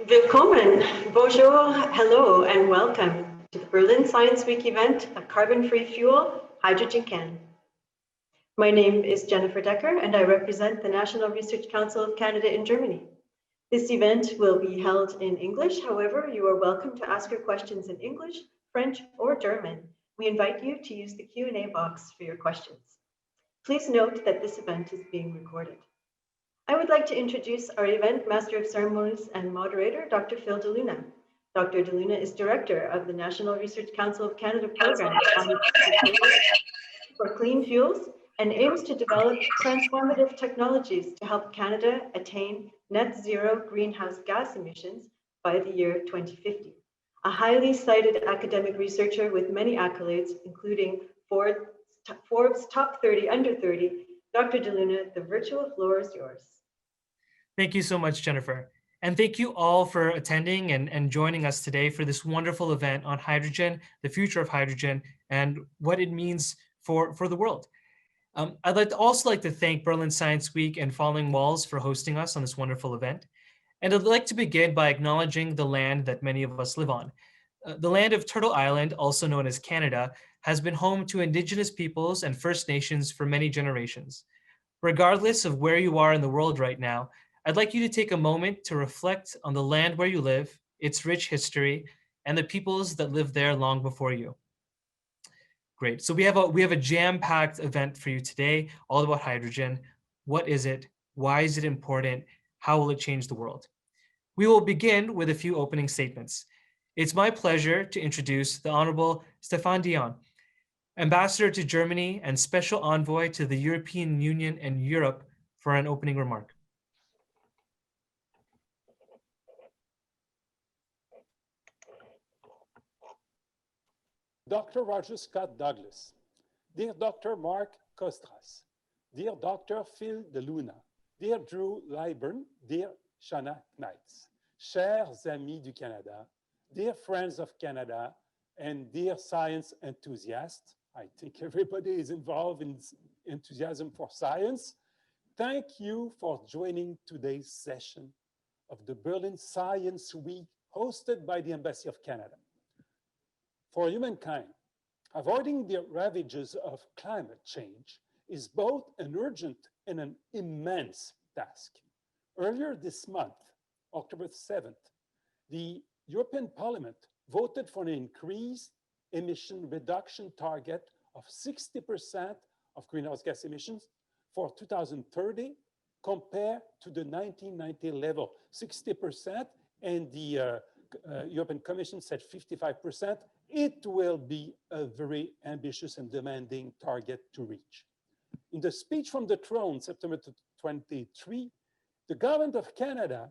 Willkommen, bonjour, hello, and welcome to the Berlin Science Week event, A Carbon-Free Fuel, Hydrogen Can. My name is Jennifer Decker, and I represent the National Research Council of Canada in Germany. This event will be held in English. However, you are welcome to ask your questions in English, French, or German. We invite you to use the Q&A box for your questions. Please note that this event is being recorded. I would like to introduce our event Master of Ceremonies and moderator, Dr. Phil Deluna. Dr. Deluna is Director of the National Research Council of Canada Program for Clean Fuels and aims to develop transformative technologies to help Canada attain net zero greenhouse gas emissions by the year 2050. A highly cited academic researcher with many accolades, including Forbes Top 30 Under 30, Dr. Deluna, the virtual floor is yours. Thank you so much, Jennifer. And thank you all for attending and joining us today for this wonderful event on hydrogen, the future of hydrogen, and what it means for the world. I'd also like to thank Berlin Science Week and Falling Walls for hosting us on this wonderful event. And I'd like to begin by acknowledging the land that many of us live on. The land of Turtle Island, also known as Canada, has been home to Indigenous peoples and First Nations for many generations. Regardless of where you are in the world right now, I'd like you to take a moment to reflect on the land where you live, its rich history, and the peoples that lived there long before you. Great. So we have a jam-packed event for you today, all about hydrogen. What is it? Why is it important? How will it change the world? We will begin with a few opening statements. It's my pleasure to introduce the Honorable Stéphane Dion, Ambassador to Germany and Special Envoy to the European Union and Europe, for an opening remark. Dr. Roger Scott Douglas, dear Dr. Mark Kostras, dear Dr. Phil Deluna, dear Drew Layburn, dear Shanna Knights, chers amis du Canada, dear friends of Canada, and dear science enthusiasts, I think everybody is involved in enthusiasm for science. Thank you for joining today's session of the Berlin Science Week hosted by the Embassy of Canada. For humankind, avoiding the ravages of climate change is both an urgent and an immense task. Earlier this month, October 7th, the European Parliament voted for an increased emission reduction target of 60% of greenhouse gas emissions for 2030 compared to the 1990 level, 60%, and the European Commission said 55%. It will be a very ambitious and demanding target to reach. In the speech from the throne, September 23, the government of Canada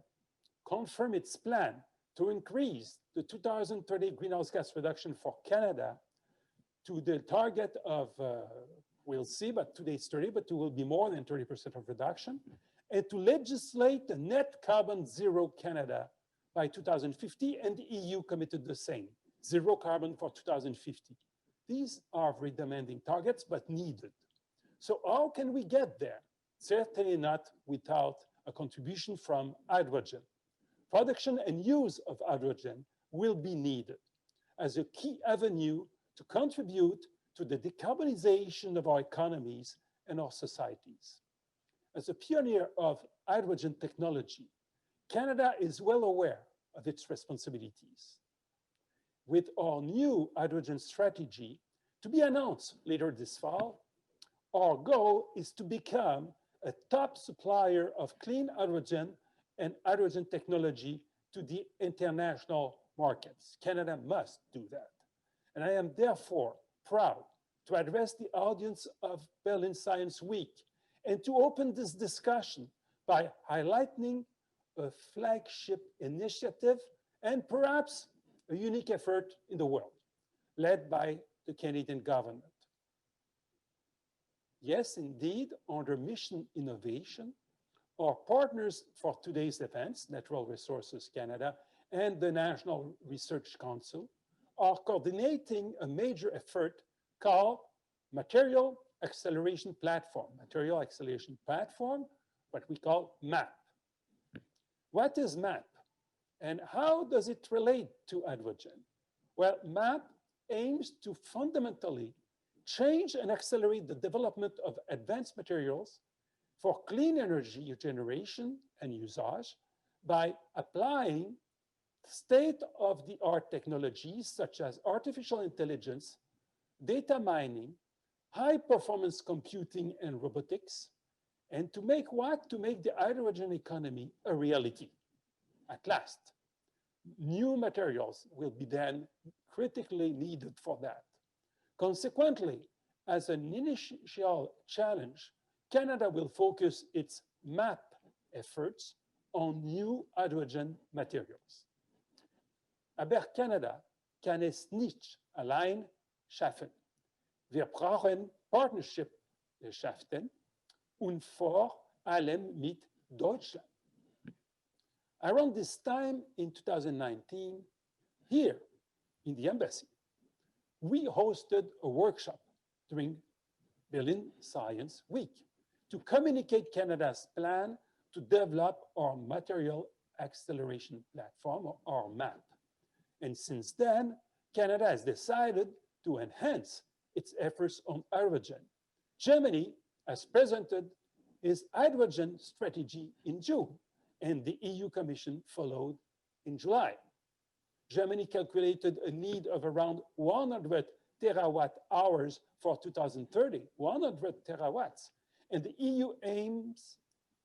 confirmed its plan to increase the 2030 greenhouse gas reduction for Canada to the target of, we'll see, but today's 30, but it will be more than 30% of reduction, and to legislate a net carbon zero Canada by 2050, and the EU committed the same. Zero carbon for 2050. These are very demanding targets, but needed. So how can we get there? Certainly not without a contribution from hydrogen. Production and use of hydrogen will be needed as a key avenue to contribute to the decarbonization of our economies and our societies. As a pioneer of hydrogen technology, Canada is well aware of its responsibilities. With our new hydrogen strategy to be announced later this fall, our goal is to become a top supplier of clean hydrogen and hydrogen technology to the international markets. Canada must do that. And I am therefore proud to address the audience of Berlin Science Week and to open this discussion by highlighting a flagship initiative and perhaps a unique effort in the world, led by the Canadian government. Yes, indeed, under Mission Innovation, our partners for today's events, Natural Resources Canada and the National Research Council, are coordinating a major effort called Material Acceleration Platform, what we call MAP. What is MAP? And how does it relate to hydrogen? Well, MAP aims to fundamentally change and accelerate the development of advanced materials for clean energy generation and usage by applying state-of-the-art technologies such as artificial intelligence, data mining, high-performance computing and robotics, and to make what? To make the hydrogen economy a reality. At last, new materials will be then critically needed for that. Consequently, as an initial challenge, Canada will focus its MAP efforts on new hydrogen materials. Aber Kanada kann es nicht allein schaffen. Wir brauchen Partnership schaffen und vor allem mit Deutschland. Around this time in 2019, here in the embassy, we hosted a workshop during Berlin Science Week to communicate Canada's plan to develop our material acceleration platform, or MAP. And since then, Canada has decided to enhance its efforts on hydrogen. Germany has presented its hydrogen strategy in June, and the EU Commission followed in July. Germany calculated a need of around 100 terawatt hours for 2030, 100 terawatts. And the EU aims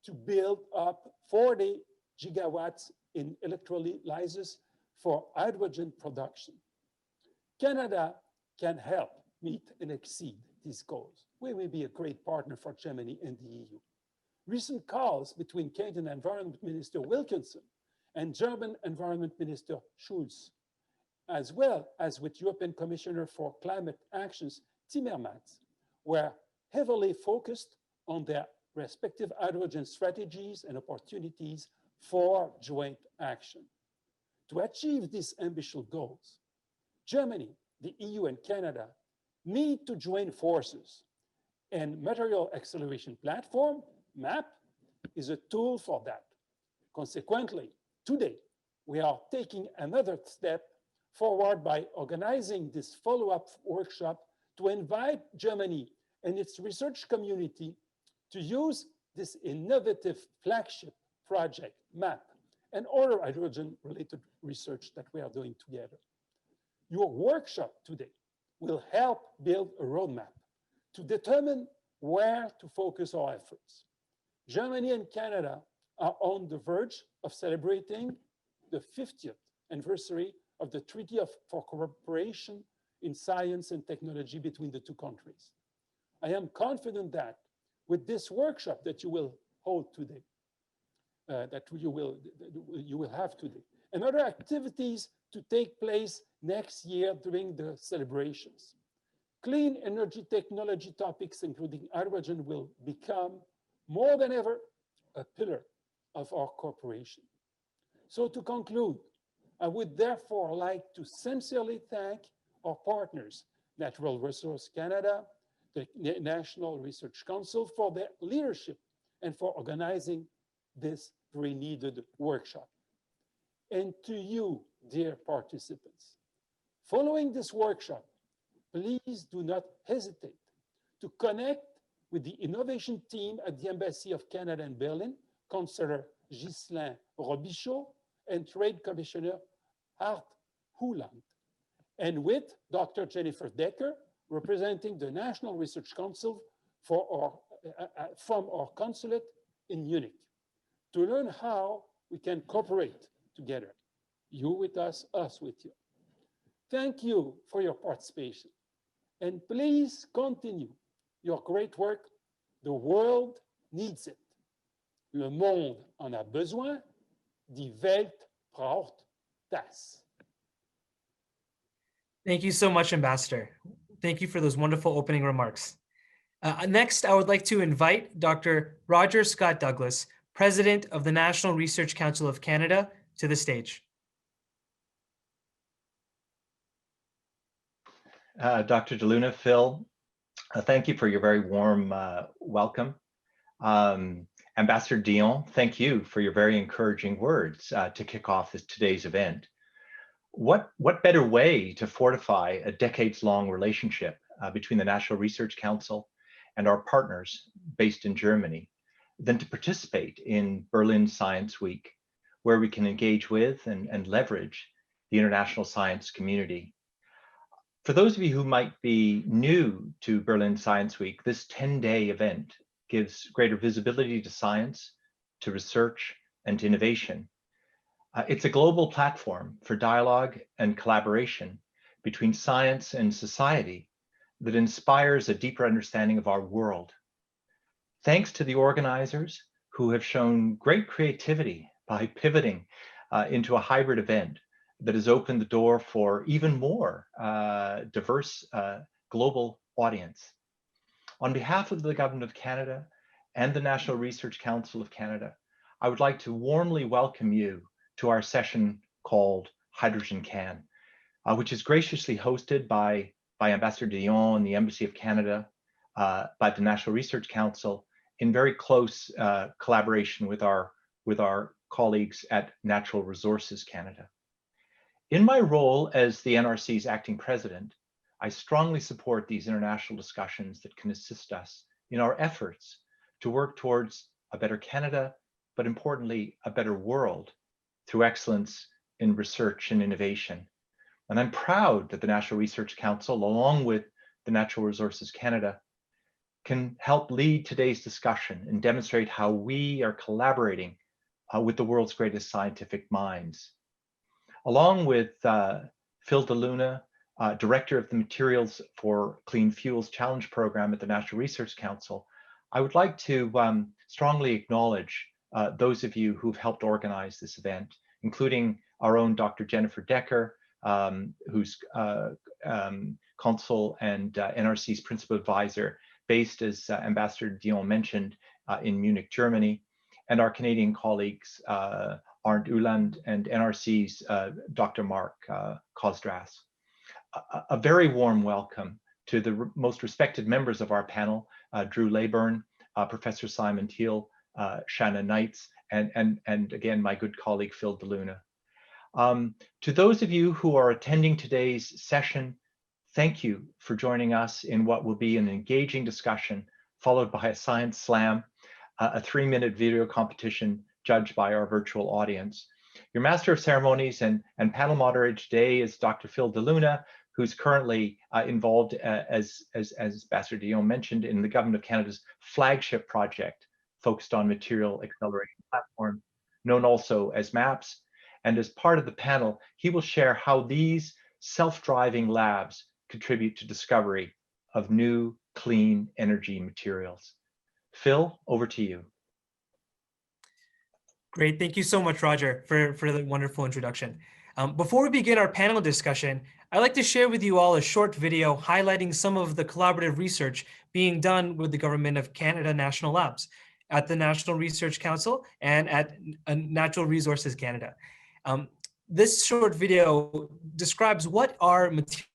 to build up 40 gigawatts in electrolyzers for hydrogen production. Canada can help meet and exceed these goals. We will be a great partner for Germany and the EU. Recent calls between Canadian Environment Minister Wilkinson and German Environment Minister Schulz, as well as with European Commissioner for Climate Actions Timmermans, were heavily focused on their respective hydrogen strategies and opportunities for joint action. To achieve these ambitious goals, Germany, the EU, and Canada need to join forces, and Material Acceleration Platform, MAP, is a tool for that. Consequently, today, we are taking another step forward by organizing this follow-up workshop to invite Germany and its research community to use this innovative flagship project, MAP, and other hydrogen-related research that we are doing together. Your workshop today will help build a roadmap to determine where to focus our efforts. Germany and Canada are on the verge of celebrating the 50th anniversary of the Treaty for Cooperation in Science and Technology between the two countries. I am confident that with this workshop that you will hold today, that you will have today, and other activities to take place next year during the celebrations, clean energy technology topics, including hydrogen, will become more than ever a pillar of our cooperation. So to conclude, I would therefore like to sincerely thank our partners, Natural Resource Canada, the National Research Council, for their leadership and for organizing this very needed workshop. And to you, dear participants, following this workshop, please do not hesitate to connect with the innovation team at the Embassy of Canada in Berlin, Councillor Ghislain Robichaud and Trade Commissioner Hart Huland, and with Dr. Jennifer Decker, representing the National Research Council for from our consulate in Munich, to learn how we can cooperate together, you with us with you. Thank you for your participation, and please continue your great work. The world needs it. Le monde en a besoin. Die Welt braucht das. Thank you so much, Ambassador. Thank you for those wonderful opening remarks. Next, I would like to invite Dr. Roger Scott Douglas, President of the National Research Council of Canada, to the stage. Dr. Deluna, Phil, thank you for your very warm welcome. Ambassador Dion, thank you for your very encouraging words to kick off today's event. What better way to fortify a decades-long relationship between the National Research Council and our partners based in Germany than to participate in Berlin Science Week, where we can engage with and leverage the international science community. For those of you who might be new to Berlin Science Week, this 10-day event gives greater visibility to science, to research, and to innovation. It's a global platform for dialogue and collaboration between science and society that inspires a deeper understanding of our world. Thanks to the organizers who have shown great creativity by pivoting into a hybrid event that has opened the door for even more diverse global audience. On behalf of the Government of Canada and the National Research Council of Canada, I would like to warmly welcome you to our session called Hydrogen Can, which is graciously hosted by Ambassador Dion and the Embassy of Canada, by the National Research Council, in very close collaboration with our colleagues at Natural Resources Canada. In my role as the NRC's acting president, I strongly support these international discussions that can assist us in our efforts to work towards a better Canada, but importantly, a better world through excellence in research and innovation. And I'm proud that the National Research Council, along with the Natural Resources Canada, can help lead today's discussion and demonstrate how we are collaborating with the world's greatest scientific minds. Along with Phil Deluna, Director of the Materials for Clean Fuels Challenge Program at the National Research Council, I would like to strongly acknowledge those of you who've helped organize this event, including our own Dr. Jennifer Decker, who's Consul and NRC's Principal Advisor, based, as Ambassador Dion mentioned, in Munich, Germany, and our Canadian colleagues, Arndt Uland and NRC's Dr. Mark Kosdras. A very warm welcome to the most respected members of our panel, Drew Layburn, Professor Simon Thiele, Shanna Knights, and again, my good colleague, Phil Deluna. To those of you who are attending today's session, thank you for joining us in what will be an engaging discussion, followed by a science slam, a 3-minute video competition judged by our virtual audience. Your Master of Ceremonies and panel moderator today is Dr. Phil Deluna, who's currently involved, as Ambassador Dion mentioned, in the Government of Canada's flagship project focused on material acceleration platform, known also as MAPS. And as part of the panel, he will share how these self-driving labs contribute to discovery of new clean energy materials. Phil, over to you. Great. Thank you so much, Roger, for the wonderful introduction. Before we begin our panel discussion, I'd like to share with you all a short video highlighting some of the collaborative research being done with the Government of Canada National Labs at the National Research Council and at Natural Resources Canada. This short video describes what are materials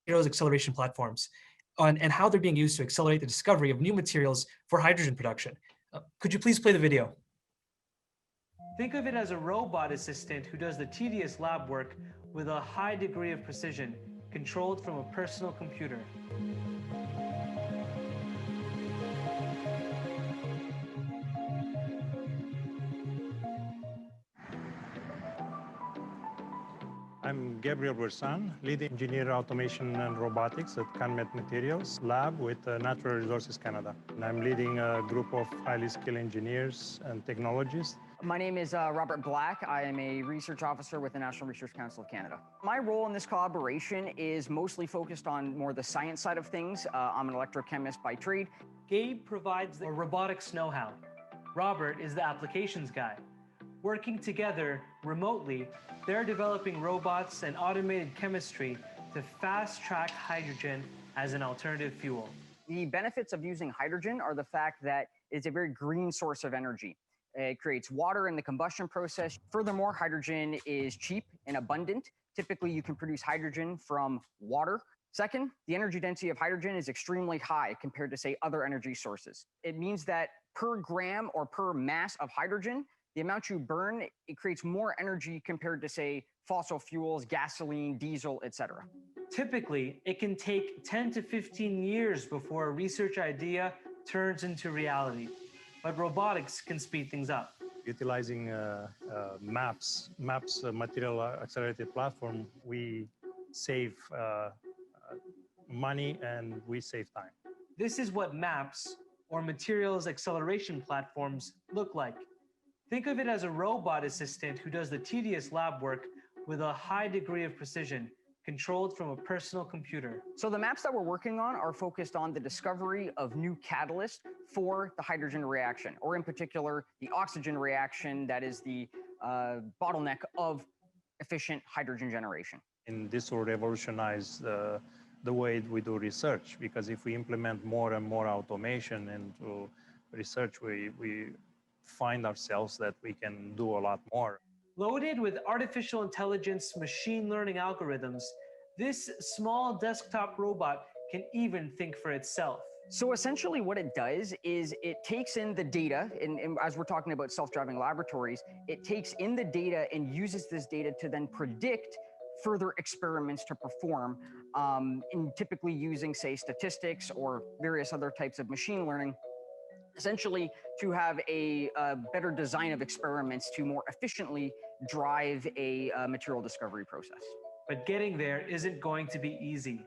acceleration platforms and how they're being used to accelerate the discovery of new materials for hydrogen production. Could you please play the video? Think of it as a robot assistant who does the tedious lab work with a high degree of precision, controlled from a personal computer. I'm Gabriel Bursan, lead engineer automation and robotics at CanMet Materials Lab with Natural Resources Canada. And I'm leading a group of highly skilled engineers and technologists. My name is Robert Black. I am a research officer with the National Research Council of Canada. My role in this collaboration is mostly focused on more the science side of things. I'm an electrochemist by trade. Gabe provides the robotics know-how. Robert is the applications guy. Working together remotely, they're developing robots and automated chemistry to fast-track hydrogen as an alternative fuel. The benefits of using hydrogen are the fact that it's a very green source of energy. It creates water in the combustion process. Furthermore, hydrogen is cheap and abundant. Typically, you can produce hydrogen from water. Second, the energy density of hydrogen is extremely high compared to, say, other energy sources. It means that per gram or per mass of hydrogen, the amount you burn, it creates more energy compared to, say, fossil fuels, gasoline, diesel, etc. Typically, it can take 10 to 15 years before a research idea turns into reality, but robotics can speed things up. Utilizing MAPS material accelerated platform, we save money and we save time. This is what MAPS, or materials acceleration platforms, look like. Think of it as a robot assistant who does the tedious lab work with a high degree of precision, controlled from a personal computer. So the maps that we're working on are focused on the discovery of new catalysts for the hydrogen reaction, or in particular, the oxygen reaction that is the bottleneck of efficient hydrogen generation. And this will revolutionize the way we do research, because if we implement more and more automation into research, we find ourselves that we can do a lot more. Loaded with artificial intelligence machine learning algorithms, this small desktop robot can even think for itself. So essentially what it does is it takes in the data, and as we're talking about self-driving laboratories, it takes in the data and uses this data to then predict further experiments to perform, in typically using, say, statistics or various other types of machine learning, essentially to have a better design of experiments to more efficiently drive a material discovery process. But getting there isn't going to be easy.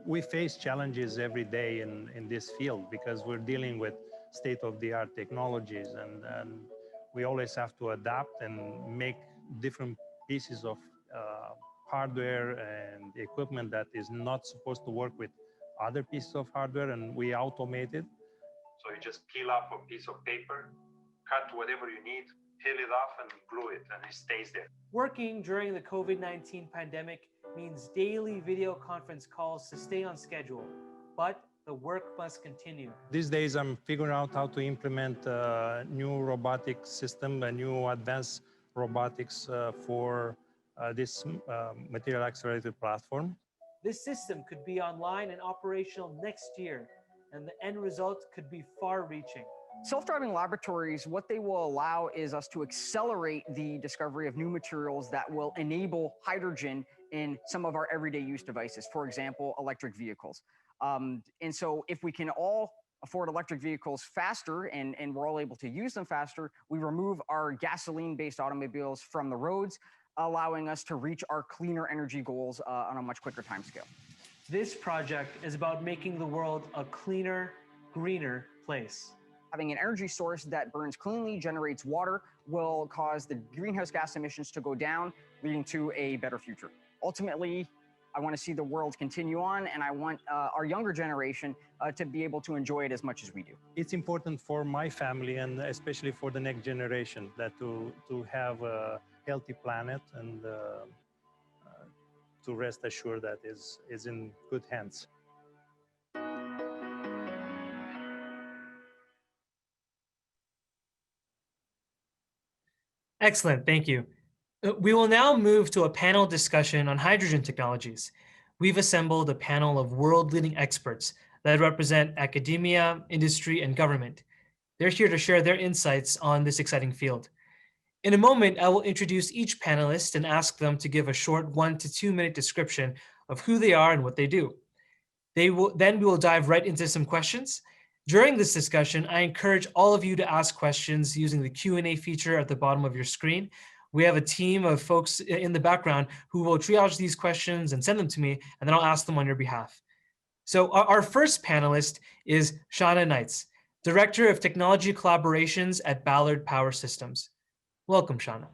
We face challenges every day in this field because we're dealing with state-of-the-art technologies, and we always have to adapt and make different pieces of hardware and equipment that is not supposed to work with other pieces of hardware, and we automate it. So you just peel up a piece of paper, cut whatever you need, peel it off and glue it, and it stays there. Working during the COVID-19 pandemic means daily video conference calls to stay on schedule, but the work must continue. These days, I'm figuring out how to implement a new robotic system, a new advanced robotics for this material accelerated platform. This system could be online and operational next year, and the end result could be far-reaching. Self-driving laboratories, what they will allow is us to accelerate the discovery of new materials that will enable hydrogen in some of our everyday use devices, for example, electric vehicles. And so if we can all afford electric vehicles faster and we're all able to use them faster, we remove our gasoline-based automobiles from the roads, allowing us to reach our cleaner energy goals on a much quicker timescale. This project is about making the world a cleaner, greener place. Having an energy source that burns cleanly, generates water, will cause the greenhouse gas emissions to go down, leading to a better future. Ultimately, I want to see the world continue on, and I want our younger generation to be able to enjoy it as much as we do. It's important for my family, and especially for the next generation, that to have a healthy planet and to rest assured that is in good hands. Excellent, thank you. We will now move to a panel discussion on hydrogen technologies. We've assembled a panel of world-leading experts that represent academia, industry, and government. They're here to share their insights on this exciting field. In a moment, I will introduce each panelist and ask them to give a short 1 to 2 minute description of who they are and what they do. Then we will dive right into some questions. During this discussion, I encourage all of you to ask questions using the Q&A feature at the bottom of your screen. We have a team of folks in the background who will triage these questions and send them to me, and then I'll ask them on your behalf. So our first panelist is Shauna Knights, Director of Technology Collaborations at Ballard Power Systems. Welcome, Shauna.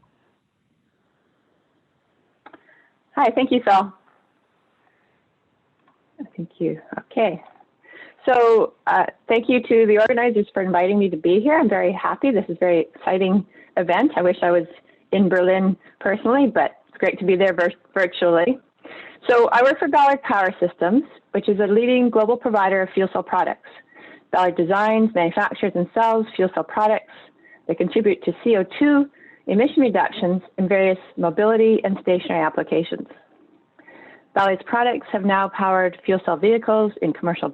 Hi, thank you, Phil. Thank you. Okay. So thank you to the organizers for inviting me to be here. I'm very happy. This is a very exciting event. I wish I was in Berlin personally, but it's great to be there virtually. So I work for Ballard Power Systems, which is a leading global provider of fuel cell products. Ballard designs, manufactures, and sells fuel cell products that contribute to CO2 emission reductions in various mobility and stationary applications. Ballard's products have now powered fuel cell vehicles in commercial,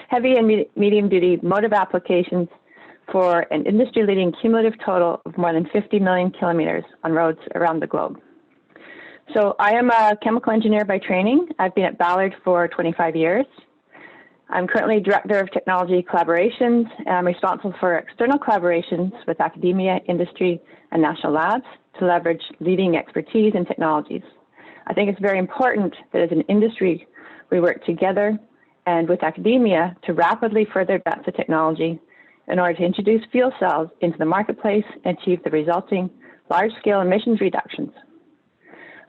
heavy and medium duty motive applications for an industry-leading cumulative total of more than 50 million kilometers on roads around the globe. So I am a chemical engineer by training. I've been at Ballard for 25 years. I'm currently Director of Technology Collaborations, and I'm responsible for external collaborations with academia, industry, and national labs to leverage leading expertise and technologies. I think it's very important that as an industry, we work together and with academia to rapidly further advance the technology in order to introduce fuel cells into the marketplace and achieve the resulting large-scale emissions reductions.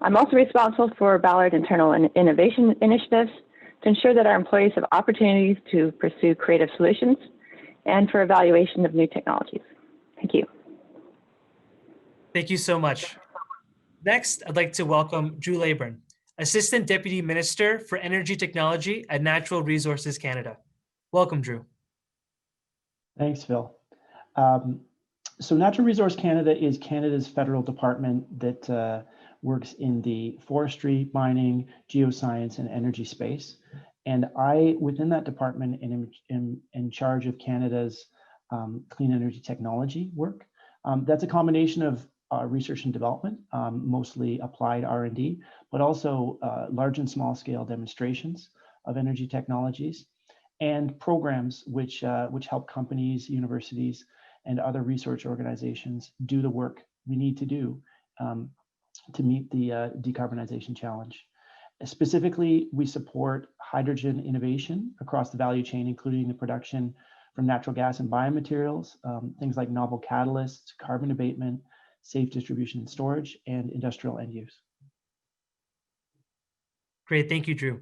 I'm also responsible for Ballard internal innovation initiatives to ensure that our employees have opportunities to pursue creative solutions and for evaluation of new technologies. Thank you. Thank you so much. Next, I'd like to welcome Drew Layburn, Assistant Deputy Minister for Energy Technology at Natural Resources Canada. Welcome, Drew. Thanks, Phil. So Natural Resource Canada is Canada's federal department that works in the forestry, mining, geoscience, and energy space. And I, within that department, am in charge of Canada's clean energy technology work. That's a combination of research and development, mostly applied R&D, but also large and small scale demonstrations of energy technologies, and programs which help companies, universities, and other research organizations do the work we need to do to meet the decarbonization challenge. Specifically, we support hydrogen innovation across the value chain, including the production from natural gas and biomaterials, things like novel catalysts, carbon abatement, safe distribution and storage, and industrial end use. Great, thank you, Drew.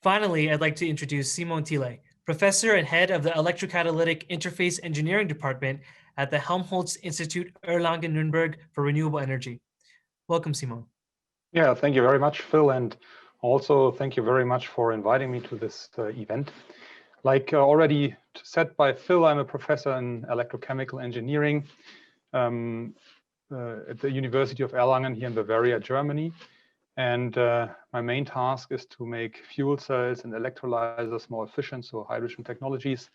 Finally, I'd like to introduce Simon Thiele, Professor and Head of the Electrocatalytic Interface Engineering Department at the Helmholtz Institute Erlangen-Nürnberg for Renewable Energy. Welcome, Simon. Yeah, thank you very much, Phil, and also thank you very much for inviting me to this event. Like already said by Phil, I'm a professor in electrochemical engineering at the University of Erlangen here in Bavaria, Germany. And my main task is to make fuel cells and electrolyzers more efficient, so hydrogen technologies.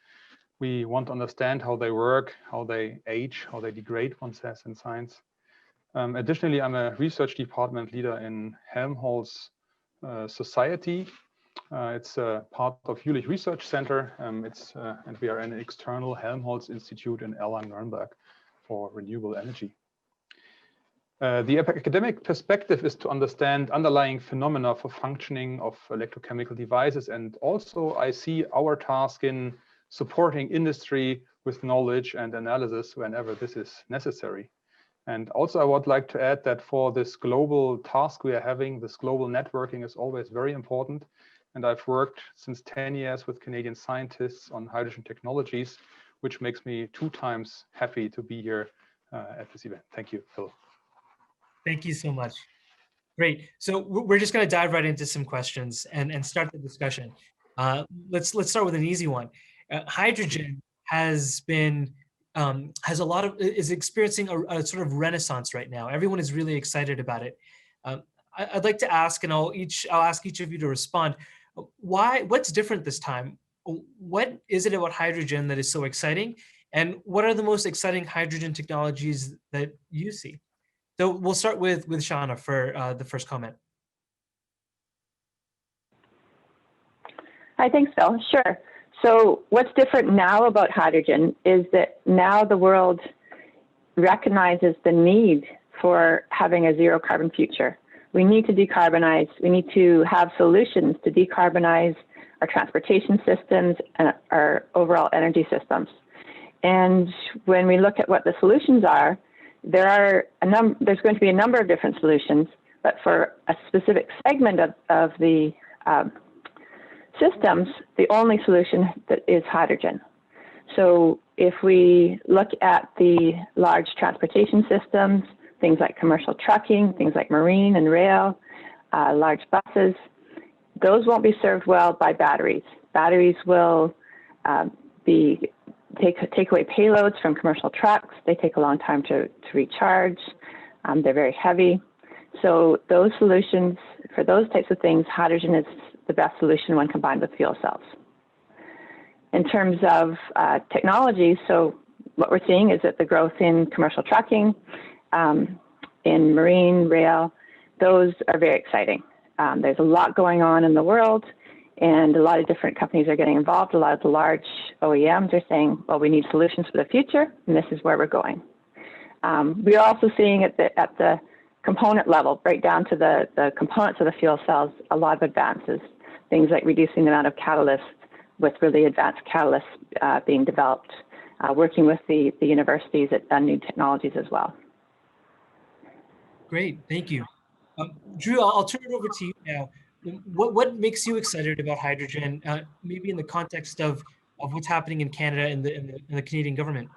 We want to understand how they work, how they age, how they degrade, one says in science. Additionally, I'm a research department leader in Helmholtz Society. It's a part of Jülich Research Center. And we are an external Helmholtz Institute in Erlangen-Nürnberg for renewable energy. The academic perspective is to understand underlying phenomena for functioning of electrochemical devices. And also I see our task in supporting industry with knowledge and analysis whenever this is necessary. And also I would like to add that for this global task we are having, this global networking is always very important. And I've worked since 10 years with Canadian scientists on hydrogen technologies, which makes me 2 times happy to be here at this event. Thank you, Phil. Thank you so much. Great. So we're just going to dive right into some questions and start the discussion. Let's start with an easy one. Hydrogen is experiencing a sort of renaissance right now. Everyone is really excited about it. I'd like to ask, and I'll ask each of you to respond. What's different this time? What is it about hydrogen that is so exciting? And what are the most exciting hydrogen technologies that you see? So we'll start with Shauna for the first comment. Hi, thanks, Phil. Sure. So what's different now about hydrogen is that now the world recognizes the need for having a zero carbon future. We need to decarbonize. We need to have solutions to decarbonize our transportation systems and our overall energy systems. And when we look at what the solutions are, there's going to be a number of different solutions, but for a specific segment of the systems, the only solution that is hydrogen. So if we look at the large transportation systems, things like commercial trucking, things like marine and rail, large buses, those won't be served well by batteries. Batteries will take away payloads from commercial trucks. They take a long time to recharge. They're very heavy. So those solutions, for those types of things, hydrogen is the best solution when combined with fuel cells. In terms of technology, so what we're seeing is that the growth in commercial trucking, in marine, rail, those are very exciting. There's a lot going on in the world, and a lot of different companies are getting involved. A lot of the large OEMs are saying, well, we need solutions for the future, and this is where we're going. We are also seeing at the component level, right down to the components of the fuel cells, a lot of advances. Things like reducing the amount of catalysts with really advanced catalysts being developed, working with the universities at new technologies as well. Great, thank you. Drew, I'll turn it over to you now. What makes you excited about hydrogen, maybe in the context of what's happening in Canada and the Canadian government?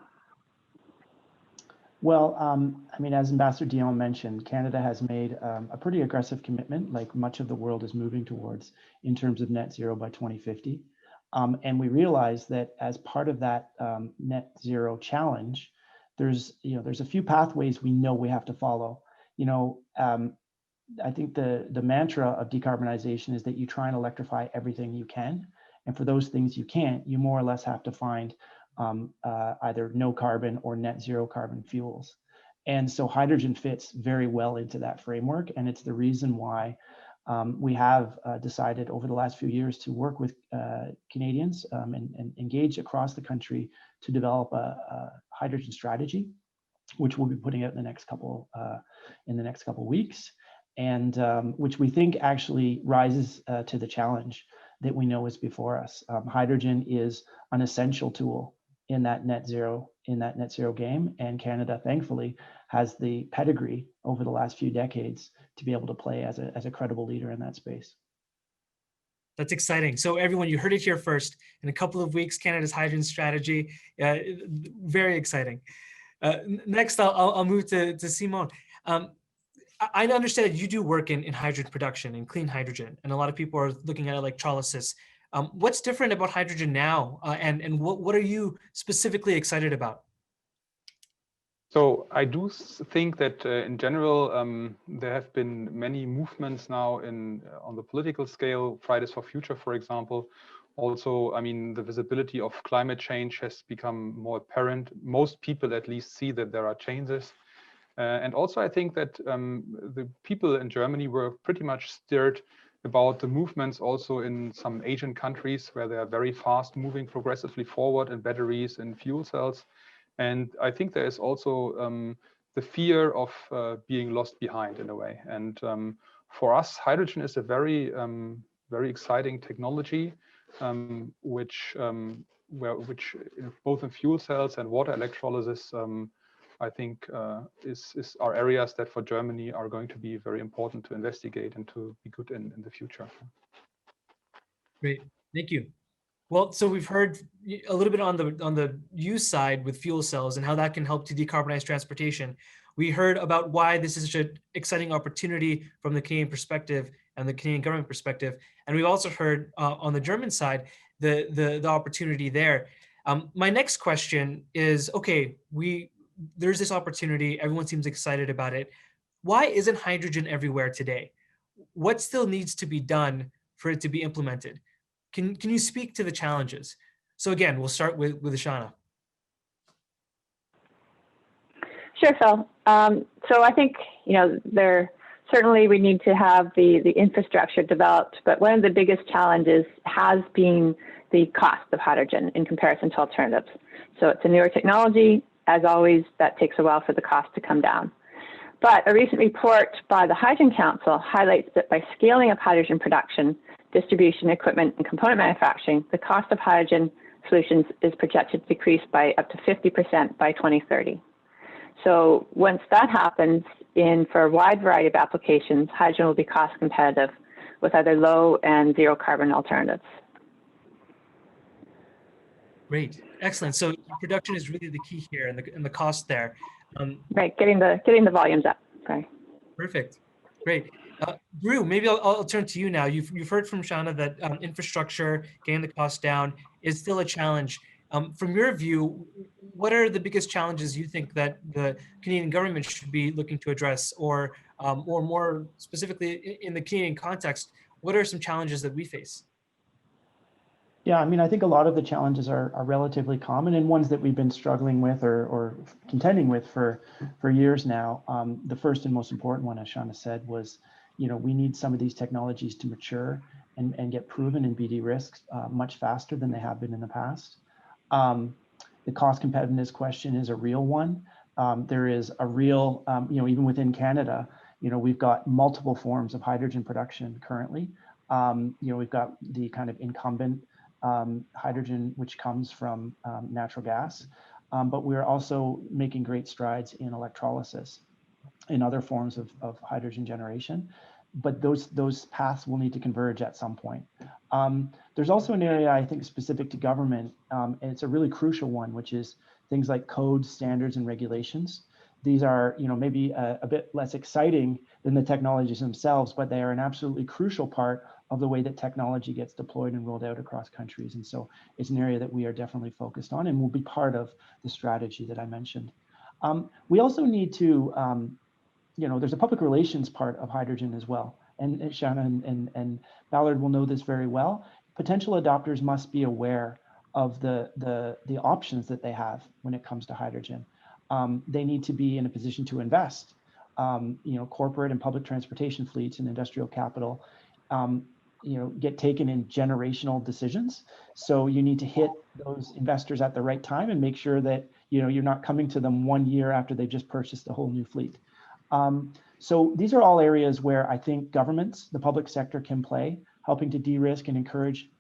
Well, I mean, as Ambassador Thiele mentioned, Canada has made a pretty aggressive commitment, like much of the world is moving towards, in terms of net zero by 2050. And we realize that as part of that net zero challenge, there's a few pathways we know we have to follow. I think the mantra of decarbonization is that you try and electrify everything you can. And for those things you can't, you more or less have to find either no carbon or net zero carbon fuels. And so hydrogen fits very well into that framework. And it's the reason why we have decided over the last few years to work with Canadians and engage across the country to develop a hydrogen strategy, which we'll be putting out in the next couple weeks, and which we think actually rises to the challenge that we know is before us. Hydrogen is an essential tool in that net zero game, and Canada, thankfully, has the pedigree over the last few decades to be able to play as a credible leader in that space. That's exciting. So everyone, you heard it here first. In a couple of weeks, Canada's hydrogen strategy, very exciting. Next, I'll move to Simone. I understand that you do work in hydrogen production and clean hydrogen, and a lot of people are looking at electrolysis. What's different about hydrogen now, and what are you specifically excited about? So I do think that in general, there have been many movements now on the political scale, Fridays for Future, for example. Also, I mean, the visibility of climate change has become more apparent. Most people at least see that there are changes. And also, I think that the people in Germany were pretty much stirred about the movements also in some Asian countries where they are very fast moving progressively forward in batteries and fuel cells. And I think there is also the fear of being lost behind in a way. And for us, hydrogen is a very, very exciting technology, which both in fuel cells and water electrolysis, I think are areas that for Germany are going to be very important to investigate and to be good in the future. Great, thank you. Well, so we've heard a little bit on the use side with fuel cells and how that can help to decarbonize transportation. We heard about why this is such an exciting opportunity from the Canadian perspective and the Canadian government perspective. And we've also heard on the German side, the opportunity there. My next question is, okay, there's this opportunity, everyone seems excited about it. Why isn't hydrogen everywhere today? What still needs to be done for it to be implemented? Can you speak to the challenges? So again, we'll start with Ishana. Sure, Phil. So I think, certainly we need to have the infrastructure developed, but one of the biggest challenges has been the cost of hydrogen in comparison to alternatives. So it's a newer technology. As always, that takes a while for the cost to come down. But a recent report by the Hydrogen Council highlights that by scaling up hydrogen production, distribution, equipment, and component manufacturing, the cost of hydrogen solutions is projected to decrease by up to 50% by 2030. So once that happens, for a wide variety of applications, hydrogen will be cost competitive with either low and zero carbon alternatives. Great, excellent. So production is really the key here, and the cost there. Right, getting the volumes up. Sorry. Perfect, great. Drew, maybe I'll turn to you now. You've heard from Shana that infrastructure, getting the cost down, is still a challenge. From your view, what are the biggest challenges you think that the Canadian government should be looking to address, or or more specifically in the Canadian context, what are some challenges that we face? Yeah, I mean, I think a lot of the challenges are relatively common and ones that we've been struggling with or contending with for years now. The first and most important one, as Shauna said, was, we need some of these technologies to mature and get proven and be de-risked much faster than they have been in the past. The cost competitiveness question is a real one. There is a real, even within Canada, we've got multiple forms of hydrogen production currently. We've got the kind of incumbent hydrogen, which comes from natural gas, but we're also making great strides in electrolysis and other forms of hydrogen generation. But those paths will need to converge at some point. There's also an area, I think, specific to government, and it's a really crucial one, which is things like codes, standards, and regulations. These are, maybe a bit less exciting than the technologies themselves, but they are an absolutely crucial part of the way that technology gets deployed and rolled out across countries. And so it's an area that we are definitely focused on and will be part of the strategy that I mentioned. We also need to, there's a public relations part of hydrogen as well. And Shannon and Ballard will know this very well. Potential adopters must be aware of the options that they have when it comes to hydrogen. They need to be in a position to invest. Corporate and public transportation fleets and industrial capital get taken in generational decisions. So you need to hit those investors at the right time and make sure that you're not coming to them 1 year after they've just purchased a whole new fleet. So these are all areas where I think governments, the public sector, can play, helping to de-risk and encourage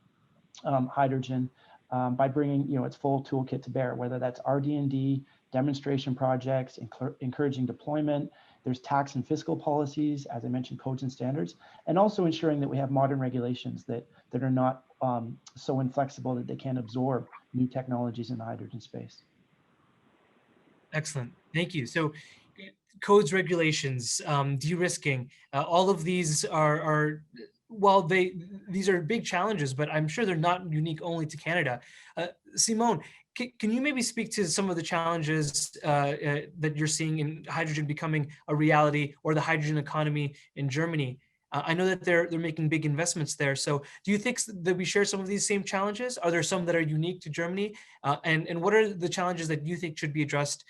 hydrogen by bringing its full toolkit to bear, whether that's RD&D, demonstration projects, encouraging deployment. There's tax and fiscal policies, as I mentioned, codes and standards, and also ensuring that we have modern regulations that are not so inflexible that they can't absorb new technologies in the hydrogen space. Excellent, thank you. So codes, regulations, de-risking, all of these are while these are big challenges, but I'm sure they're not unique only to Canada. Simone, can you maybe speak to some of the challenges that you're seeing in hydrogen becoming a reality, or the hydrogen economy in Germany? I know that they're making big investments there. So do you think that we share some of these same challenges? Are there some that are unique to Germany? And what are the challenges that you think should be addressed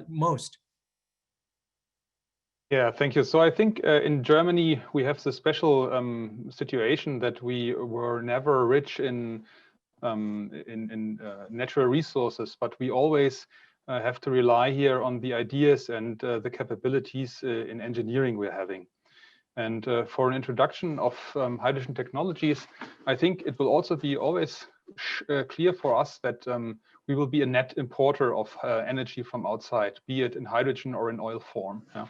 most? Yeah, thank you. So I think in Germany, we have the special situation that we were never rich in natural resources, but we always have to rely here on the ideas and the capabilities in engineering we're having. And for an introduction of hydrogen technologies, I think it will also be always clear for us that we will be a net importer of energy from outside, be it in hydrogen or in oil form. Yeah.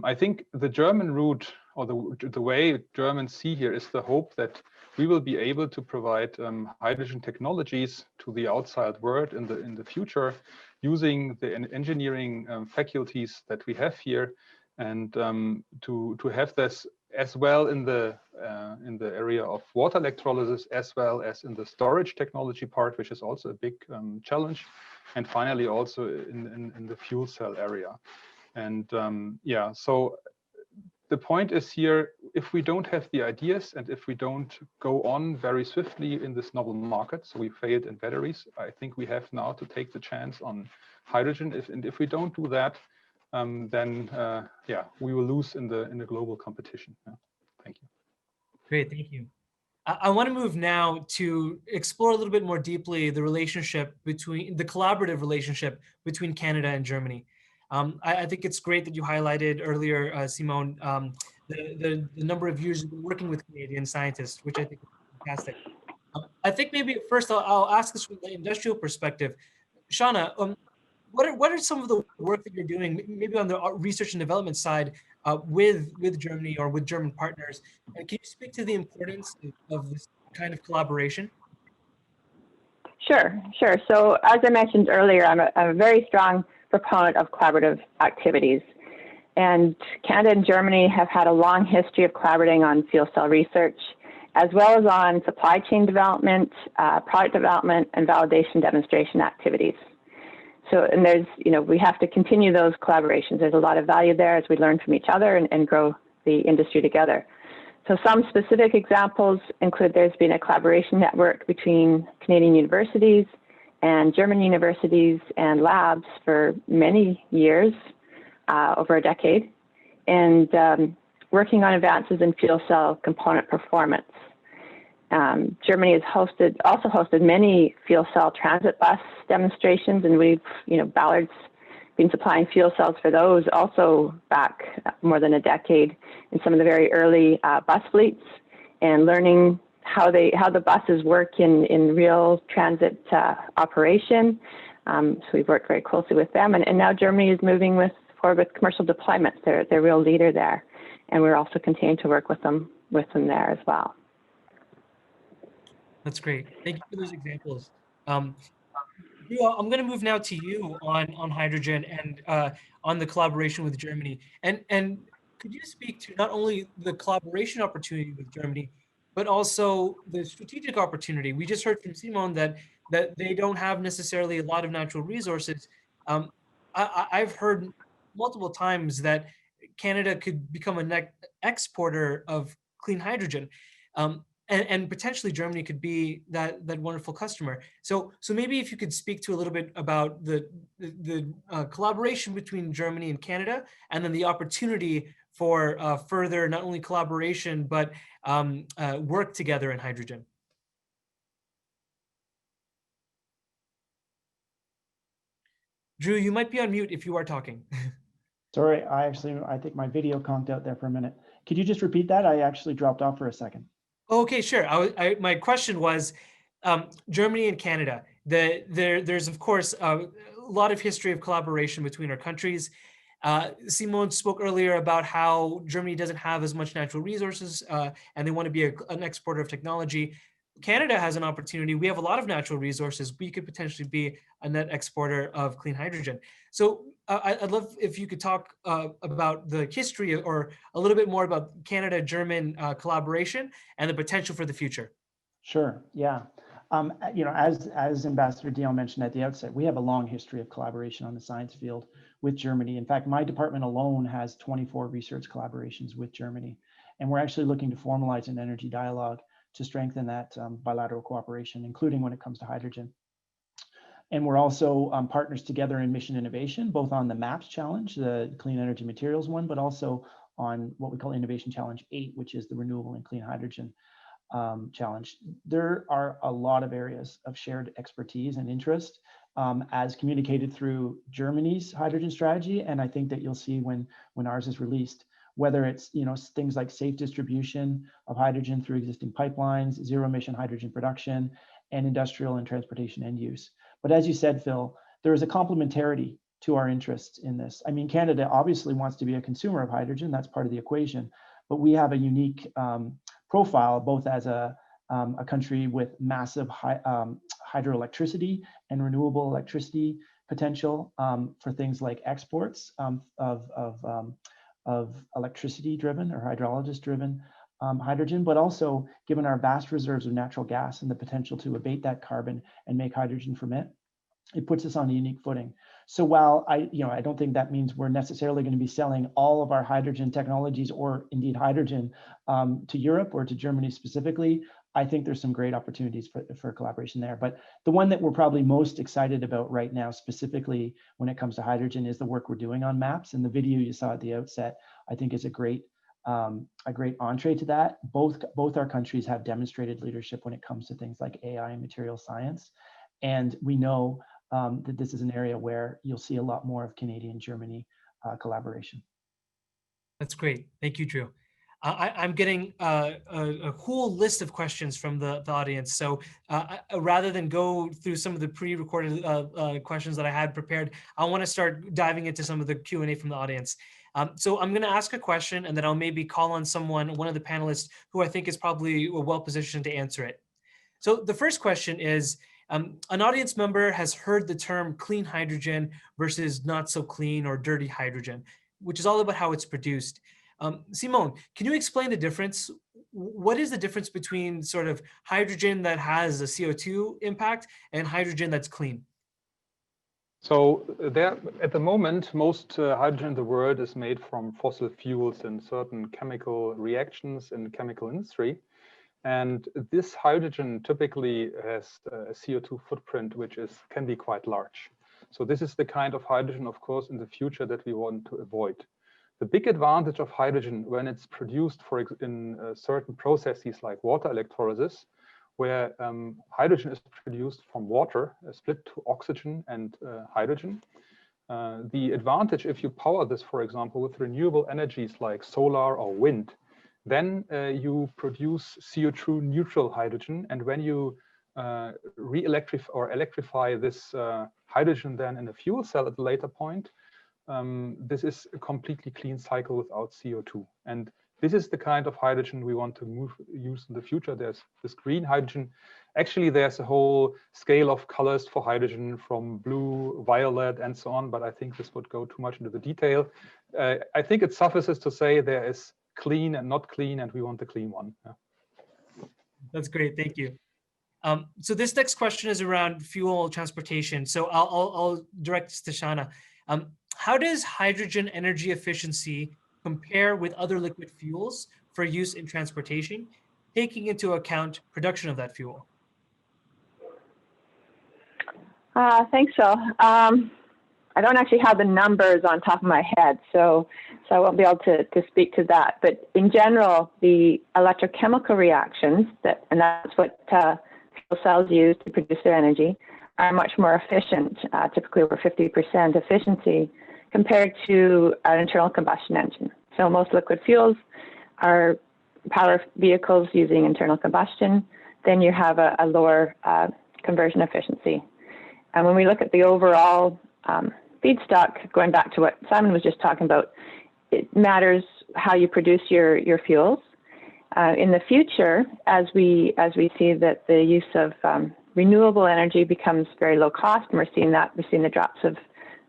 I think the German route, or the way Germans see here, is the hope that we will be able to provide hydrogen technologies to the outside world in the future, using the engineering faculties that we have here, and to have this as well in the area of water electrolysis, as well as in the storage technology part, which is also a big challenge, and finally also in the fuel cell area. And yeah, so the point is here, if we don't have the ideas and if we don't go on very swiftly in this novel market, so we failed in batteries, I think we have now to take the chance on hydrogen. If we don't do that, then yeah, we will lose in the global competition. Yeah. Thank you. Great, thank you. I want to move now to explore a little bit more deeply the collaborative relationship between Canada and Germany. I think it's great that you highlighted earlier, Simone, the number of years you've been working with Canadian scientists, which I think is fantastic. I think maybe first I'll ask this from the industrial perspective. Shauna, what are some of the work that you're doing, maybe on the research and development side, with Germany or with German partners? And can you speak to the importance of this kind of collaboration? Sure. So as I mentioned earlier, I'm a very strong proponent of collaborative activities. And Canada and Germany have had a long history of collaborating on fuel cell research, as well as on supply chain development, product development, and validation demonstration activities. and there's, we have to continue those collaborations. There's a lot of value there as we learn from each other and grow the industry together. So some specific examples include there's been a collaboration network between Canadian universities and German universities and labs for many years, over a decade, and working on advances in fuel cell component performance. Germany has also hosted many fuel cell transit bus demonstrations, and we've, Ballard's been supplying fuel cells for those also back more than a decade in some of the very early bus fleets, and learning how the buses work in real transit operation. So we've worked very closely with them, and now Germany is moving forward with commercial deployments. They're a real leader there, and we're also continuing to work with them there as well. That's great. Thank you for those examples. I'm going to move now to you on hydrogen and on the collaboration with Germany. And could you speak to not only the collaboration opportunity with Germany, but also the strategic opportunity? We just heard from Simon that they don't have necessarily a lot of natural resources. I've heard multiple times that Canada could become a net exporter of clean hydrogen. And potentially Germany could be that wonderful customer. So maybe if you could speak to a little bit about the collaboration between Germany and Canada, and then the opportunity for further not only collaboration but work together in hydrogen. Drew, you might be on mute if you are talking. Sorry, I think my video conked out there for a minute. Could you just repeat that? I actually dropped off for a second. Okay, sure. My question was, Germany and Canada. There's of course a lot of history of collaboration between our countries. Simon spoke earlier about how Germany doesn't have as much natural resources, and they want to be an exporter of technology. Canada has an opportunity. We have a lot of natural resources. We could potentially be a net exporter of clean hydrogen. So I'd love if you could talk about the history or a little bit more about Canada-German collaboration and the potential for the future. Sure, yeah. As Ambassador Thiele mentioned at the outset, we have a long history of collaboration on the science field with Germany. In fact, my department alone has 24 research collaborations with Germany. And we're actually looking to formalize an energy dialogue to strengthen that bilateral cooperation, including when it comes to hydrogen. And we're also partners together in mission innovation, both on the MAPS challenge, the Clean Energy Materials one, but also on what we call Innovation Challenge 8, which is the Renewable and Clean Hydrogen challenge. There are a lot of areas of shared expertise and interest as communicated through Germany's hydrogen strategy. And I think that you'll see when ours is released, whether it's things like safe distribution of hydrogen through existing pipelines, zero emission hydrogen production, and industrial and transportation end use. But as you said, Phil, there is a complementarity to our interests in this. I mean, Canada obviously wants to be a consumer of hydrogen. That's part of the equation. But we have a unique profile, both as a country with massive hydroelectricity and renewable electricity potential for things like exports of electricity-driven or hydrologist-driven hydrogen, but also given our vast reserves of natural gas and the potential to abate that carbon and make hydrogen from it, it puts us on a unique footing. So while I don't think that means we're necessarily going to be selling all of our hydrogen technologies or indeed hydrogen to Europe or to Germany specifically, I think there's some great opportunities for collaboration there. But the one that we're probably most excited about right now, specifically when it comes to hydrogen, is the work we're doing on MAPS. And the video you saw at the outset, I think, is a great entree to that. Both our countries have demonstrated leadership when it comes to things like AI and material science. And we know that this is an area where you'll see a lot more of Canadian-Germany collaboration. That's great. Thank you, Drew. I'm getting a whole list of questions from the audience. So rather than go through some of the pre-recorded questions that I had prepared, I want to start diving into some of the Q&A from the audience. So I'm going to ask a question, and then I'll maybe call on one of the panelists who I think is probably well-positioned to answer it. So the first question is, an audience member has heard the term clean hydrogen versus not so clean or dirty hydrogen, which is all about how it's produced. Simon, can you explain the difference? What is the difference between sort of hydrogen that has a CO2 impact and hydrogen that's clean? So there, at the moment, most hydrogen in the world is made from fossil fuels in certain chemical reactions in the chemical industry. And this hydrogen typically has a CO2 footprint, which can be quite large. So this is the kind of hydrogen, of course, in the future that we want to avoid. The big advantage of hydrogen when it's produced in certain processes like water electrolysis, where hydrogen is produced from water, split to oxygen and hydrogen. The advantage if you power this, for example, with renewable energies like solar or wind, then you produce CO2 neutral hydrogen. And when you electrify this hydrogen then in a fuel cell at a later point, this is a completely clean cycle without CO2. And this is the kind of hydrogen we want to use in the future. There's this green hydrogen. Actually, there's a whole scale of colors for hydrogen from blue, violet, and so on. But I think this would go too much into the detail. I think it suffices to say there is clean and not clean, and we want the clean one. Yeah. That's great. Thank you. So this next question is around fuel transportation. So I'll direct this to Shana. How does hydrogen energy efficiency compare with other liquid fuels for use in transportation, taking into account production of that fuel? Thanks, Phil. I don't actually have the numbers on top of my head, so I won't be able to speak to that. But in general, the electrochemical reactions, and that's what fuel cells use to produce their energy, are much more efficient, typically over 50% efficiency, compared to an internal combustion engine. So most liquid fuels are power vehicles using internal combustion. Then you have a lower conversion efficiency. And when we look at the overall feedstock, going back to what Simon was just talking about, it matters how you produce your fuels. In the future, as we see that the use of renewable energy becomes very low cost, and we're seeing the drops of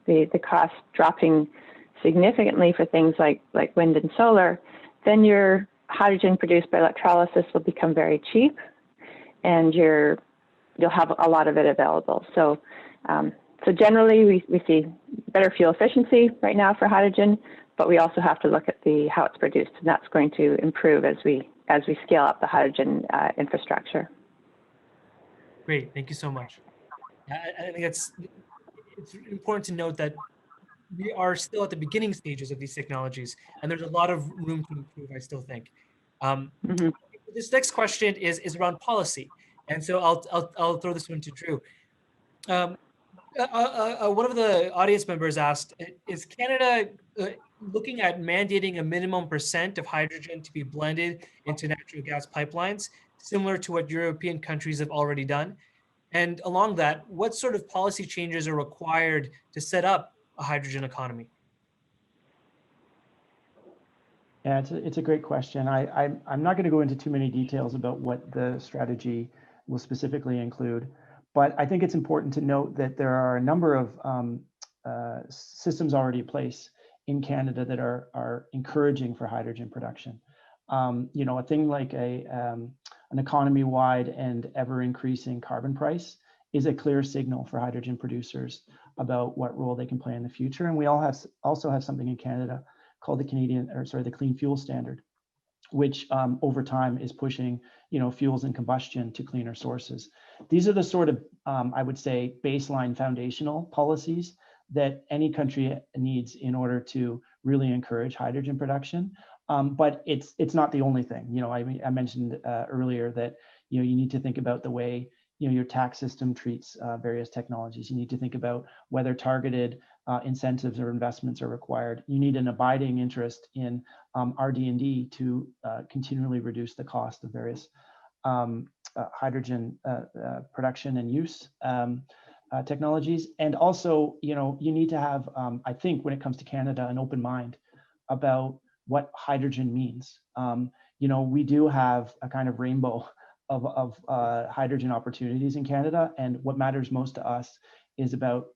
the cost dropping significantly for things like wind and solar, then your hydrogen produced by electrolysis will become very cheap, and you'll have a lot of it available. So generally, we see better fuel efficiency right now for hydrogen, but we also have to look at how it's produced, and that's going to improve as we scale up the hydrogen infrastructure. Great, thank you so much. I think it's important to note that we are still at the beginning stages of these technologies, and there's a lot of room to improve, I still think. This next question is around policy, and so I'll throw this one to Drew. One of the audience members asked, is Canada looking at mandating a minimum % of hydrogen to be blended into natural gas pipelines, similar to what European countries have already done? And along that, what sort of policy changes are required to set up a hydrogen economy? Yeah, it's a great question. I'm not going to go into too many details about what the strategy will specifically include, but I think it's important to note that there are a number of systems already in place in Canada that are encouraging for hydrogen production. You know, a thing like an economy-wide and ever-increasing carbon price is a clear signal for hydrogen producers about what role they can play in the future. And we also have something in Canada called the Clean Fuel Standard, which over time is pushing, you know, fuels and combustion to cleaner sources. These are the sort of, I would say, baseline foundational policies that any country needs in order to really encourage hydrogen production. But it's not the only thing. You know, I mentioned earlier that, you know, you need to think about the way, you know, your tax system treats various technologies. You need to think about whether targeted incentives or investments are required. You need an abiding interest in RD&D to continually reduce the cost of various hydrogen production and use technologies. And also, you know, you need to have, I think when it comes to Canada, an open mind about what hydrogen means. You know, we do have a kind of rainbow of hydrogen opportunities in Canada, and what matters most to us is about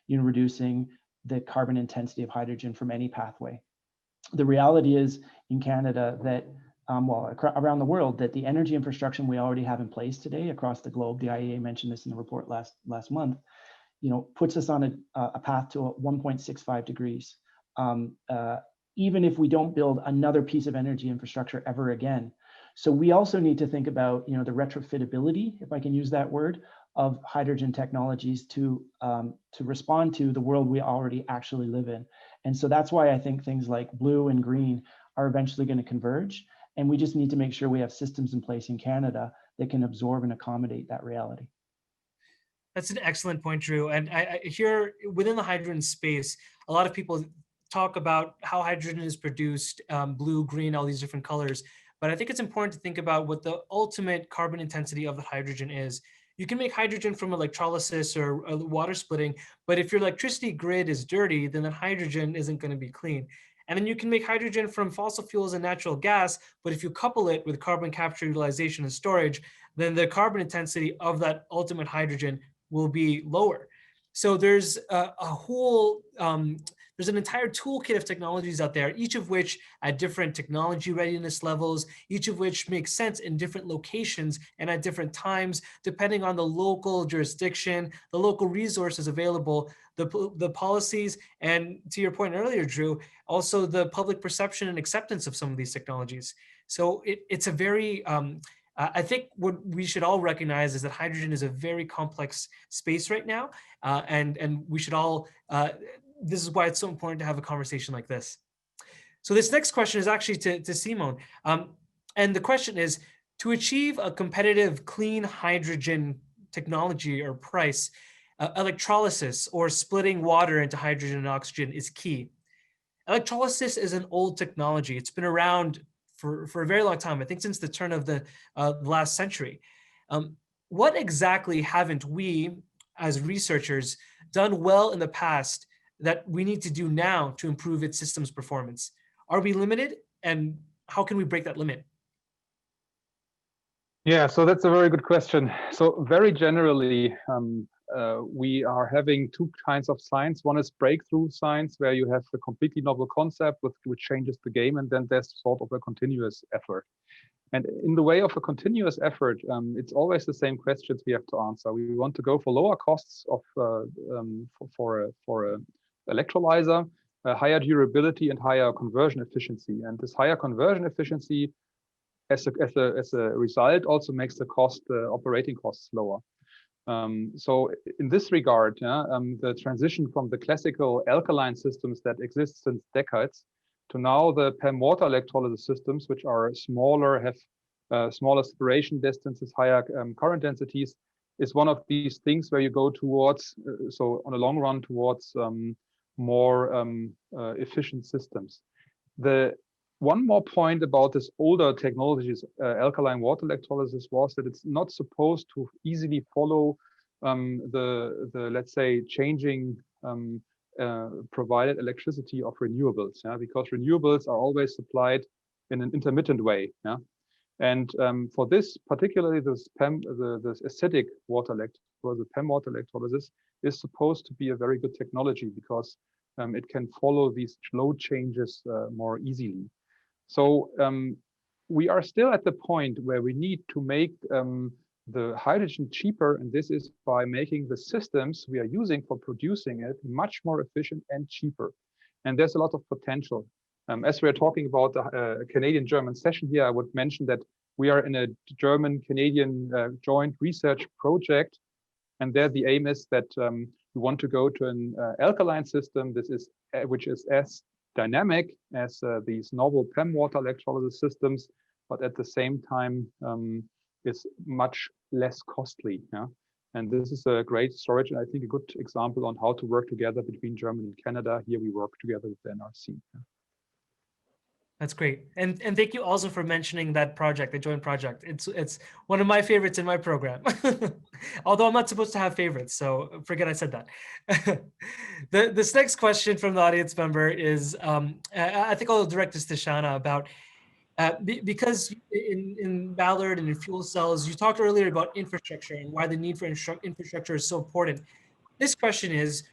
you know, reducing the carbon intensity of hydrogen from any pathway. The reality is in Canada that, well, around the world, that the energy infrastructure we already have in place today across the globe, the IEA mentioned this in the report last month, puts us on a path to 1.65 degrees. Even if we don't build another piece of energy infrastructure ever again. So we also need to think about, the retrofitability, if I can use that word, of hydrogen technologies to respond to the world we already actually live in. And so that's why I think things like blue and green are eventually going to converge. And we just need to make sure we have systems in place in Canada that can absorb and accommodate that reality. That's an excellent point, Drew. And I here within the hydrogen space, a lot of people talk about how hydrogen is produced, blue, green, all these different colors. But I think it's important to think about what the ultimate carbon intensity of the hydrogen is. You can make hydrogen from electrolysis or water splitting, but if your electricity grid is dirty, then the hydrogen isn't going to be clean. And then you can make hydrogen from fossil fuels and natural gas, but if you couple it with carbon capture, utilization, and storage, then the carbon intensity of that ultimate hydrogen will be lower. So there's there's an entire toolkit of technologies out there, each of which at different technology readiness levels, each of which makes sense in different locations and at different times, depending on the local jurisdiction, the local resources available, the policies, and to your point earlier, Drew, also the public perception and acceptance of some of these technologies. So it's a very, I think what we should all recognize is that hydrogen is a very complex space right now, and we should all, this is why it's so important to have a conversation like this. So this next question is actually to Simone. And the question is, to achieve a competitive clean hydrogen technology or price, electrolysis or splitting water into hydrogen and oxygen is key. Electrolysis is an old technology. It's been around for a very long time, I think since the turn of the last century. What exactly haven't we, as researchers, done well in the past that we need to do now to improve its systems performance? Are we limited, and how can we break that limit? Yeah, so that's a very good question. So very generally, we are having two kinds of science. One is breakthrough science, where you have a completely novel concept which changes the game, and then there's sort of a continuous effort. And in the way of a continuous effort, it's always the same questions we have to answer. We want to go for lower costs of for a electrolyzer, higher durability, and higher conversion efficiency. And this higher conversion efficiency, as a result, also makes the operating costs lower. So in this regard, the transition from the classical alkaline systems that exist since decades to now the PEM water electrolysis systems, which are smaller, have smaller separation distances, higher current densities, is one of these things where you go towards, so on a long run, towards more efficient systems. The one more point about this older technologies, alkaline water electrolysis, was that it's not supposed to easily follow the let's say changing provided electricity of renewables, because renewables are always supplied in an intermittent way. And for this, particularly this PEM, this acidic water electrolysis, the PEM water electrolysis, is supposed to be a very good technology because it can follow these load changes more easily. So we are still at the point where we need to make the hydrogen cheaper, and this is by making the systems we are using for producing it much more efficient and cheaper. And there's a lot of potential. As we are talking about the Canadian-German session here, I would mention that we are in a German-Canadian joint research project, and there the aim is that we want to go to an alkaline system. This is which is as dynamic as these novel PEM water electrolysis systems, but at the same time is much less costly. And this is a great storage, and I think a good example on how to work together between Germany and Canada. Here we work together with the NRC. That's great. And thank you also for mentioning that project, the joint project. It's one of my favorites in my program. Although I'm not supposed to have favorites, so forget I said that. This next question from the audience member is, I think I'll direct this to Shana about, because in Ballard and in fuel cells, you talked earlier about infrastructure and why the need for infrastructure is so important. This question is,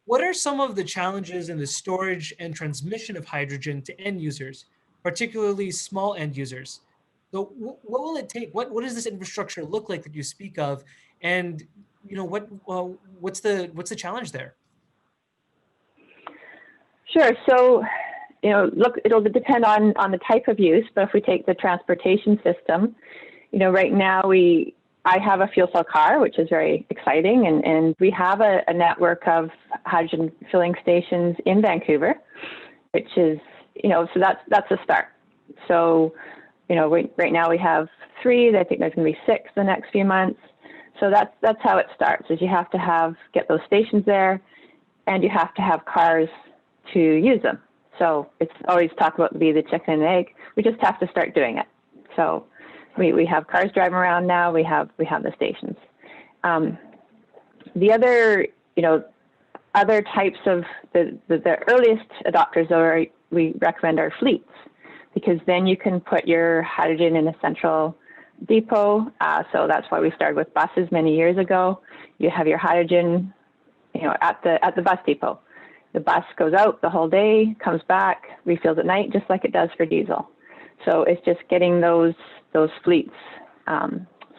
what are some of the challenges in the storage and transmission of hydrogen to end users, particularly small end users? So what will it take? What does this infrastructure look like that you speak of? And what's the challenge there? Sure. So, look, it'll depend on the type of use, but if we take the transportation system, right now I have a fuel cell car, which is very exciting, and we have a network of hydrogen filling stations in Vancouver, which is, so that's a start. So, right now we have 3. I think there's going to be 6 the next few months. So that's how it starts. Is you have to get those stations there, and you have to have cars to use them. So it's always talked about the chicken and egg. We just have to start doing it. So we have cars driving around now. We have the stations. The other, other types of the earliest adopters we recommend are fleets, because then you can put your hydrogen in a central depot. So that's why we started with buses many years ago. You have your hydrogen, at the bus depot. The bus goes out the whole day, comes back, refills at night, just like it does for diesel. So it's just getting those fleets.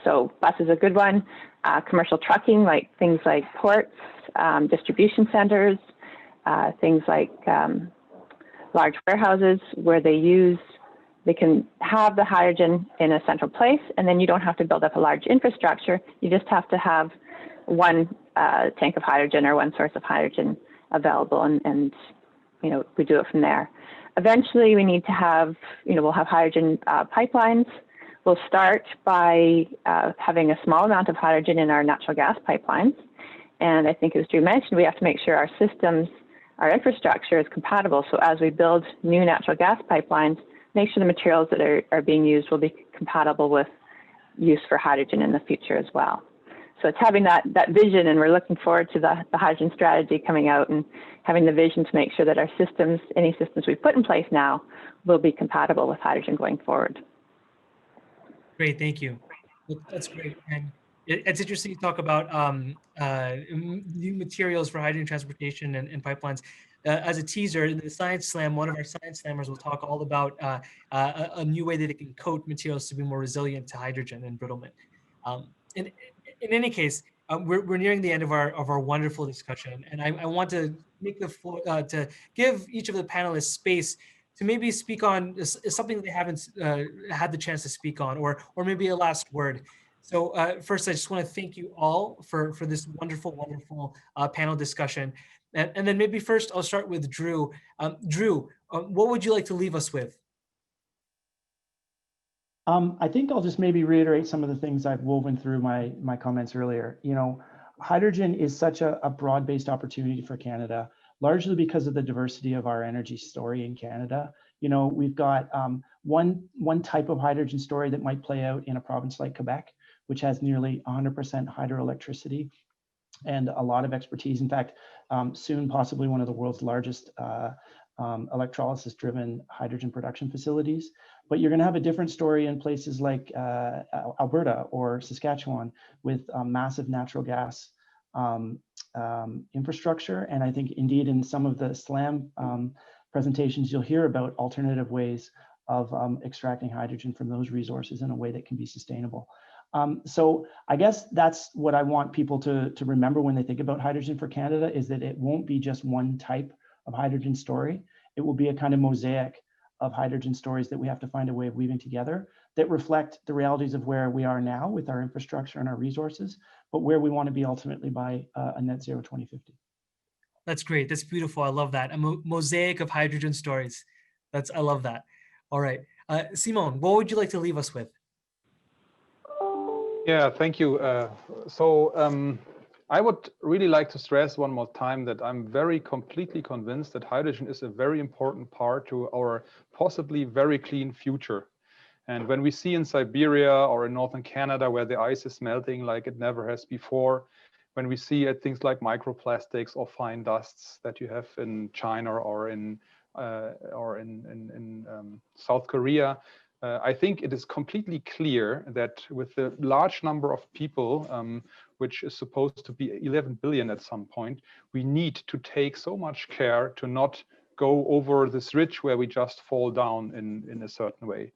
So bus is a good one. Commercial trucking, like things like ports, distribution centers, things like large warehouses where they can have the hydrogen in a central place, and then you don't have to build up a large infrastructure. You just have to have one tank of hydrogen or one source of hydrogen available, and we do it from there. Eventually, we need to have, we'll have hydrogen pipelines. We'll start by having a small amount of hydrogen in our natural gas pipelines. And I think as Drew mentioned, we have to make sure our systems, our infrastructure is compatible. So as we build new natural gas pipelines, make sure the materials that are being used will be compatible with use for hydrogen in the future as well. So it's having that vision, and we're looking forward to the hydrogen strategy coming out and having the vision to make sure that our systems, any systems we put in place now, will be compatible with hydrogen going forward. Great, thank you. That's great. And it's interesting to talk about new materials for hydrogen transportation and pipelines. As a teaser, in the Science Slam, one of our Science Slammers will talk all about a new way that it can coat materials to be more resilient to hydrogen and embrittlement. In any case, we're nearing the end of our wonderful discussion, and I want to make the floor to give each of the panelists space to maybe speak on something that they haven't had the chance to speak on, or maybe a last word. So first, I just want to thank you all for this wonderful panel discussion, and then maybe first I'll start with Drew. Drew, what would you like to leave us with? I think I'll just maybe reiterate some of the things I've woven through my comments earlier. Hydrogen is such a broad-based opportunity for Canada, largely because of the diversity of our energy story in Canada. We've got one type of hydrogen story that might play out in a province like Quebec, which has nearly 100% hydroelectricity and a lot of expertise. In fact, soon possibly one of the world's largest electrolysis-driven hydrogen production facilities. But you're going to have a different story in places like Alberta or Saskatchewan with massive natural gas infrastructure. And I think indeed in some of the SLAM presentations, you'll hear about alternative ways of extracting hydrogen from those resources in a way that can be sustainable. So I guess that's what I want people to remember when they think about hydrogen for Canada, is that it won't be just one type of hydrogen story. It will be a kind of mosaic of hydrogen stories that we have to find a way of weaving together that reflect the realities of where we are now with our infrastructure and our resources, but where we want to be ultimately by a net zero 2050. That's great. That's beautiful. I love that. A mosaic of hydrogen stories. I love that. All right. Simon, what would you like to leave us with? Yeah, thank you. I would really like to stress one more time that I'm completely convinced that hydrogen is a very important part to our possibly very clean future. And when we see in Siberia or in northern Canada where the ice is melting like it never has before, when we see things like microplastics or fine dusts that you have in China or in South Korea, I think it is completely clear that with the large number of people, which is supposed to be 11 billion at some point, we need to take so much care to not go over this ridge where we just fall down in a certain way.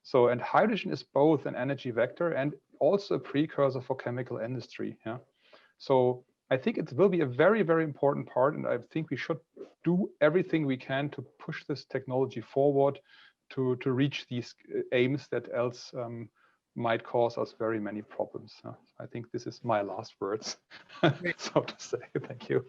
So, and hydrogen is both an energy vector and also a precursor for chemical industry. Yeah. So I think it will be a very, very important part, and I think we should do everything we can to push this technology forward to reach these aims that else might cause us very many problems. I think this is my last words, so to say. Thank you.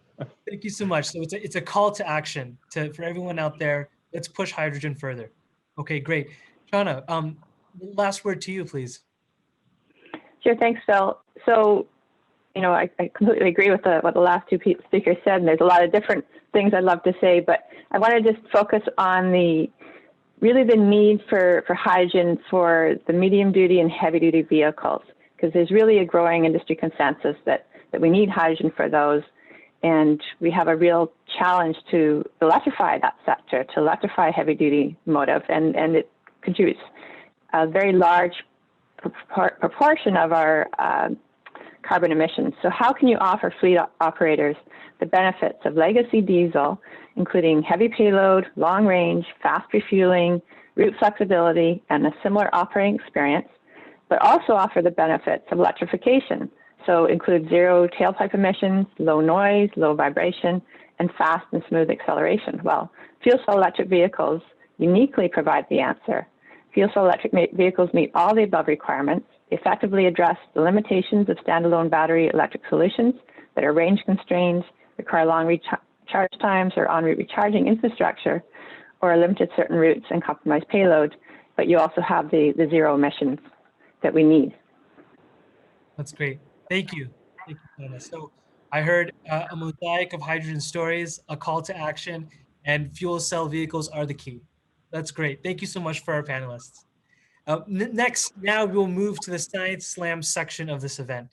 Thank you so much. So it's a call to action for everyone out there. Let's push hydrogen further. Okay, great. Shauna, last word to you, please. Sure, thanks, Phil. So, you know, I completely agree with what the last two speakers said, and there's a lot of different things I'd love to say, but I want to just focus on really the need for hydrogen for the medium duty and heavy duty vehicles, because there's really a growing industry consensus that we need hydrogen for those. And we have a real challenge to electrify that sector, to electrify heavy duty motive, and it contributes a very large proportion of our carbon emissions. So how can you offer fleet operators the benefits of legacy diesel, including heavy payload, long range, fast refueling, route flexibility, and a similar operating experience, but also offer the benefits of electrification? So include zero tailpipe emissions, low noise, low vibration, and fast and smooth acceleration. Well, fuel cell electric vehicles uniquely provide the answer. Fuel cell electric vehicles meet all the above requirements, effectively address the limitations of standalone battery electric solutions that are range constrained, require long recharge times or en route recharging infrastructure, or limited certain routes and compromised payload, but you also have the zero emissions that we need. That's great. Thank you. Thank you, Anna. So I heard a mosaic of hydrogen stories, a call to action, and fuel cell vehicles are the key. That's great. Thank you so much for our panelists. Next, now we'll move to the Science Slam section of this event.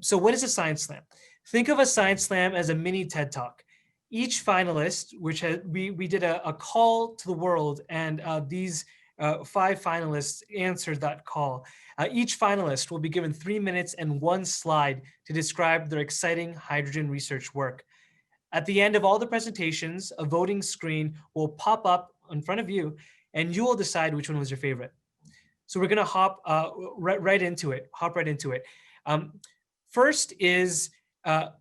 So what is a Science Slam? Think of a Science Slam as a mini TED Talk. Each finalist, which we did a call to the world, and these 5 finalists answered that call. Each finalist will be given 3 minutes and 1 slide to describe their exciting hydrogen research work. At the end of all the presentations, a voting screen will pop up in front of you, and you will decide which one was your favorite. So we're going to hop right into it. First is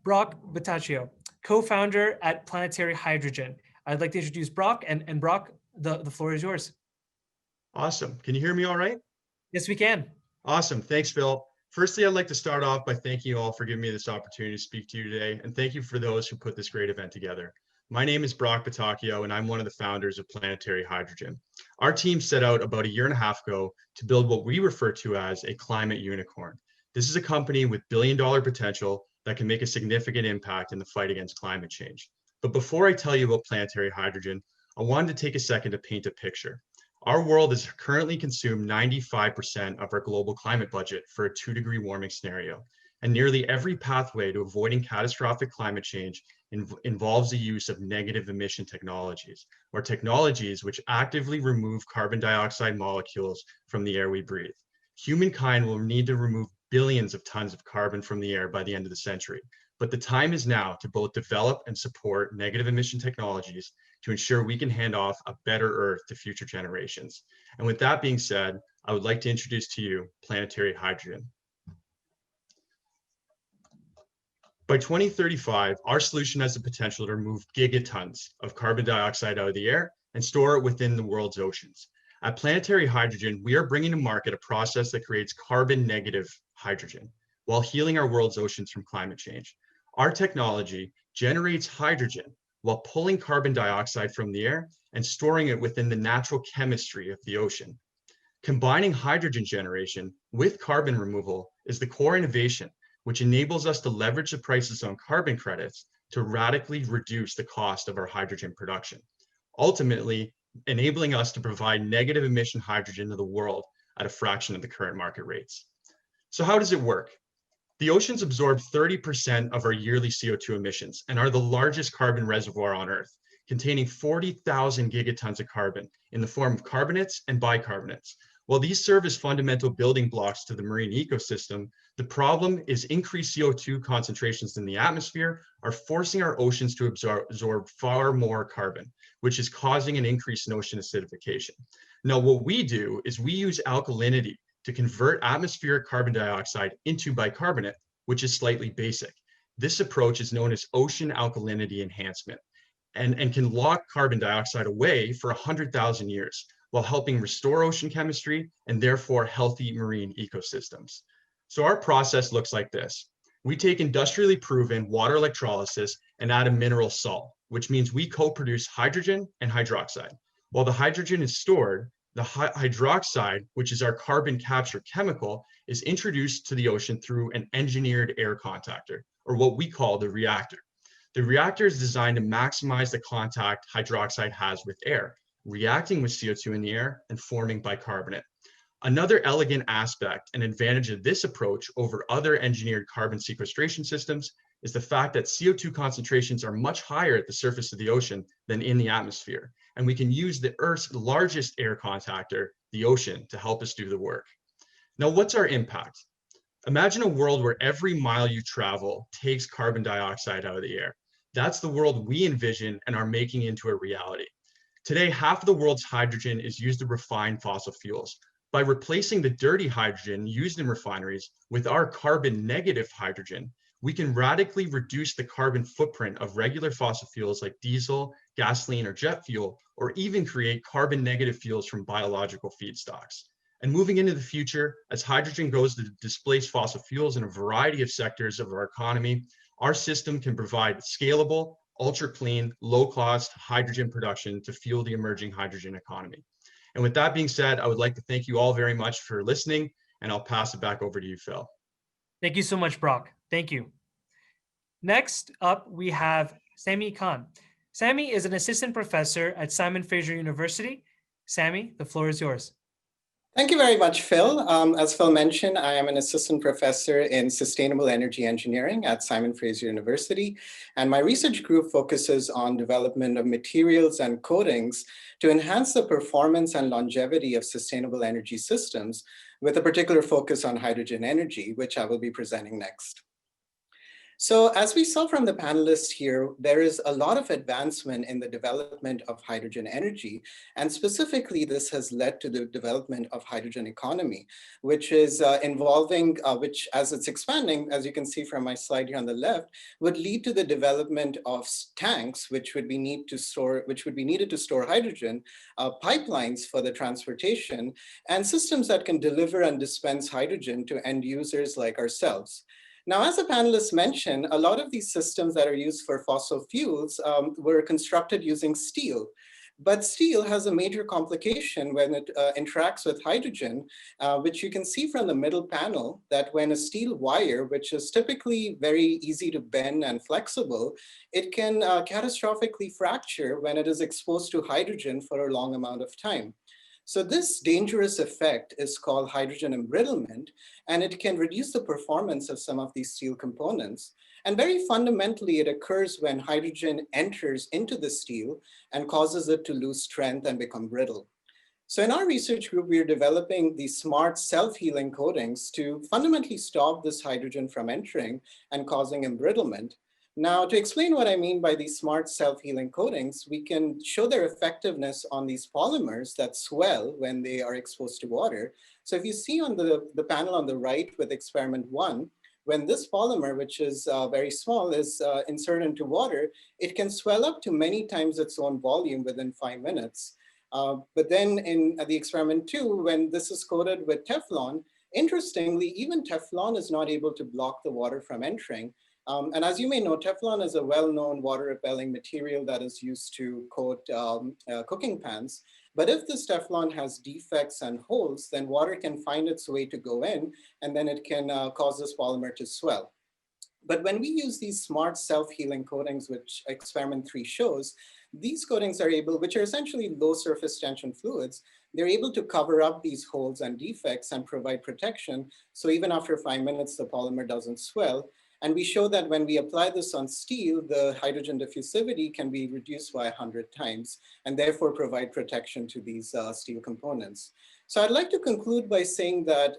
Brock Batachio, co-founder at Planetary Hydrogen. I'd like to introduce Brock, and Brock, the floor is yours. Awesome. Can you hear me all right? Yes, we can. Awesome. Thanks, Phil. Firstly, I'd like to start off by thanking you all for giving me this opportunity to speak to you today, and thank you for those who put this great event together. My name is Brock Batachio, and I'm one of the founders of Planetary Hydrogen. Our team set out about 1.5 years ago to build what we refer to as a climate unicorn. This is a company with billion-dollar potential that can make a significant impact in the fight against climate change. But before I tell you about Planetary Hydrogen, I wanted to take a second to paint a picture. Our world has currently consumed 95% of our global climate budget for a 2-degree warming scenario. And nearly every pathway to avoiding catastrophic climate change involves the use of negative emission technologies, or technologies which actively remove carbon dioxide molecules from the air we breathe. Humankind will need to remove billions of tons of carbon from the air by the end of the century. But the time is now to both develop and support negative emission technologies to ensure we can hand off a better Earth to future generations. And with that being said, I would like to introduce to you Planetary Hydrogen. By 2035, our solution has the potential to remove gigatons of carbon dioxide out of the air and store it within the world's oceans. At Planetary Hydrogen, we are bringing to market a process that creates carbon negative hydrogen while healing our world's oceans from climate change. Our technology generates hydrogen while pulling carbon dioxide from the air and storing it within the natural chemistry of the ocean. Combining hydrogen generation with carbon removal is the core innovation, which enables us to leverage the prices on carbon credits to radically reduce the cost of our hydrogen production, ultimately enabling us to provide negative emission hydrogen to the world at a fraction of the current market rates. So how does it work? The oceans absorb 30% of our yearly CO2 emissions and are the largest carbon reservoir on Earth, containing 40,000 gigatons of carbon in the form of carbonates and bicarbonates. While these serve as fundamental building blocks to the marine ecosystem, the problem is increased CO2 concentrations in the atmosphere are forcing our oceans to absorb far more carbon, which is causing an increase in ocean acidification. Now, what we do is we use alkalinity to convert atmospheric carbon dioxide into bicarbonate, which is slightly basic. This approach is known as ocean alkalinity enhancement and can lock carbon dioxide away for 100,000 years while helping restore ocean chemistry and therefore healthy marine ecosystems. So our process looks like this. We take industrially proven water electrolysis and add a mineral salt, which means we co-produce hydrogen and hydroxide. While the hydrogen is stored, the hydroxide, which is our carbon capture chemical, is introduced to the ocean through an engineered air contactor, or what we call the reactor. The reactor is designed to maximize the contact hydroxide has with air, reacting with CO2 in the air and forming bicarbonate. Another elegant aspect and advantage of this approach over other engineered carbon sequestration systems is the fact that CO2 concentrations are much higher at the surface of the ocean than in the atmosphere, and we can use the Earth's largest air contactor, the ocean, to help us do the work. Now, what's our impact? Imagine a world where every mile you travel takes carbon dioxide out of the air. That's the world we envision and are making into a reality. Today, half of the world's hydrogen is used to refine fossil fuels. By replacing the dirty hydrogen used in refineries with our carbon negative hydrogen, we can radically reduce the carbon footprint of regular fossil fuels like diesel, gasoline, or jet fuel, or even create carbon negative fuels from biological feedstocks. And moving into the future, as hydrogen goes to displace fossil fuels in a variety of sectors of our economy, our system can provide scalable, ultra clean, low cost hydrogen production to fuel the emerging hydrogen economy. And with that being said, I would like to thank you all very much for listening, and I'll pass it back over to you, Phil. Thank you so much, Brock. Thank you. Next up, we have Sami Khan. Sami is an assistant professor at Simon Fraser University. Sami, the floor is yours. Thank you very much, Phil. As Phil mentioned, I am an assistant professor in sustainable energy engineering at Simon Fraser University, and my research group focuses on development of materials and coatings to enhance the performance and longevity of sustainable energy systems, with a particular focus on hydrogen energy, which I will be presenting next. So as we saw from the panelists here, there is a lot of advancement in the development of hydrogen energy. And specifically, this has led to the development of hydrogen economy, which is which as it's expanding, as you can see from my slide here on the left, would lead to the development of tanks, which would be needed to store hydrogen, pipelines for the transportation, and systems that can deliver and dispense hydrogen to end users like ourselves. Now, as the panelists mentioned, a lot of these systems that are used for fossil fuels were constructed using steel. But steel has a major complication when it interacts with hydrogen, which you can see from the middle panel, that when a steel wire, which is typically very easy to bend and flexible, it can catastrophically fracture when it is exposed to hydrogen for a long amount of time. So this dangerous effect is called hydrogen embrittlement, and it can reduce the performance of some of these steel components. And very fundamentally, it occurs when hydrogen enters into the steel and causes it to lose strength and become brittle. So in our research group, we are developing these smart self-healing coatings to fundamentally stop this hydrogen from entering and causing embrittlement. Now, to explain what I mean by these smart self-healing coatings, we can show their effectiveness on these polymers that swell when they are exposed to water. So if you see on the panel on the right with experiment 1, when this polymer, which is very small, is inserted into water, it can swell up to many times its own volume within 5 minutes. But then in the experiment 2, when this is coated with Teflon, interestingly, even Teflon is not able to block the water from entering. And as you may know, Teflon is a well-known water-repelling material that is used to coat cooking pans. But if this Teflon has defects and holes, then water can find its way to go in, and then it can cause this polymer to swell. But when we use these smart self-healing coatings, which experiment 3 shows, these coatings are able, which are essentially low surface tension fluids, they're able to cover up these holes and defects and provide protection. So even after 5 minutes, the polymer doesn't swell. And we show that when we apply this on steel, the hydrogen diffusivity can be reduced by 100 times and therefore provide protection to these steel components. So I'd like to conclude by saying that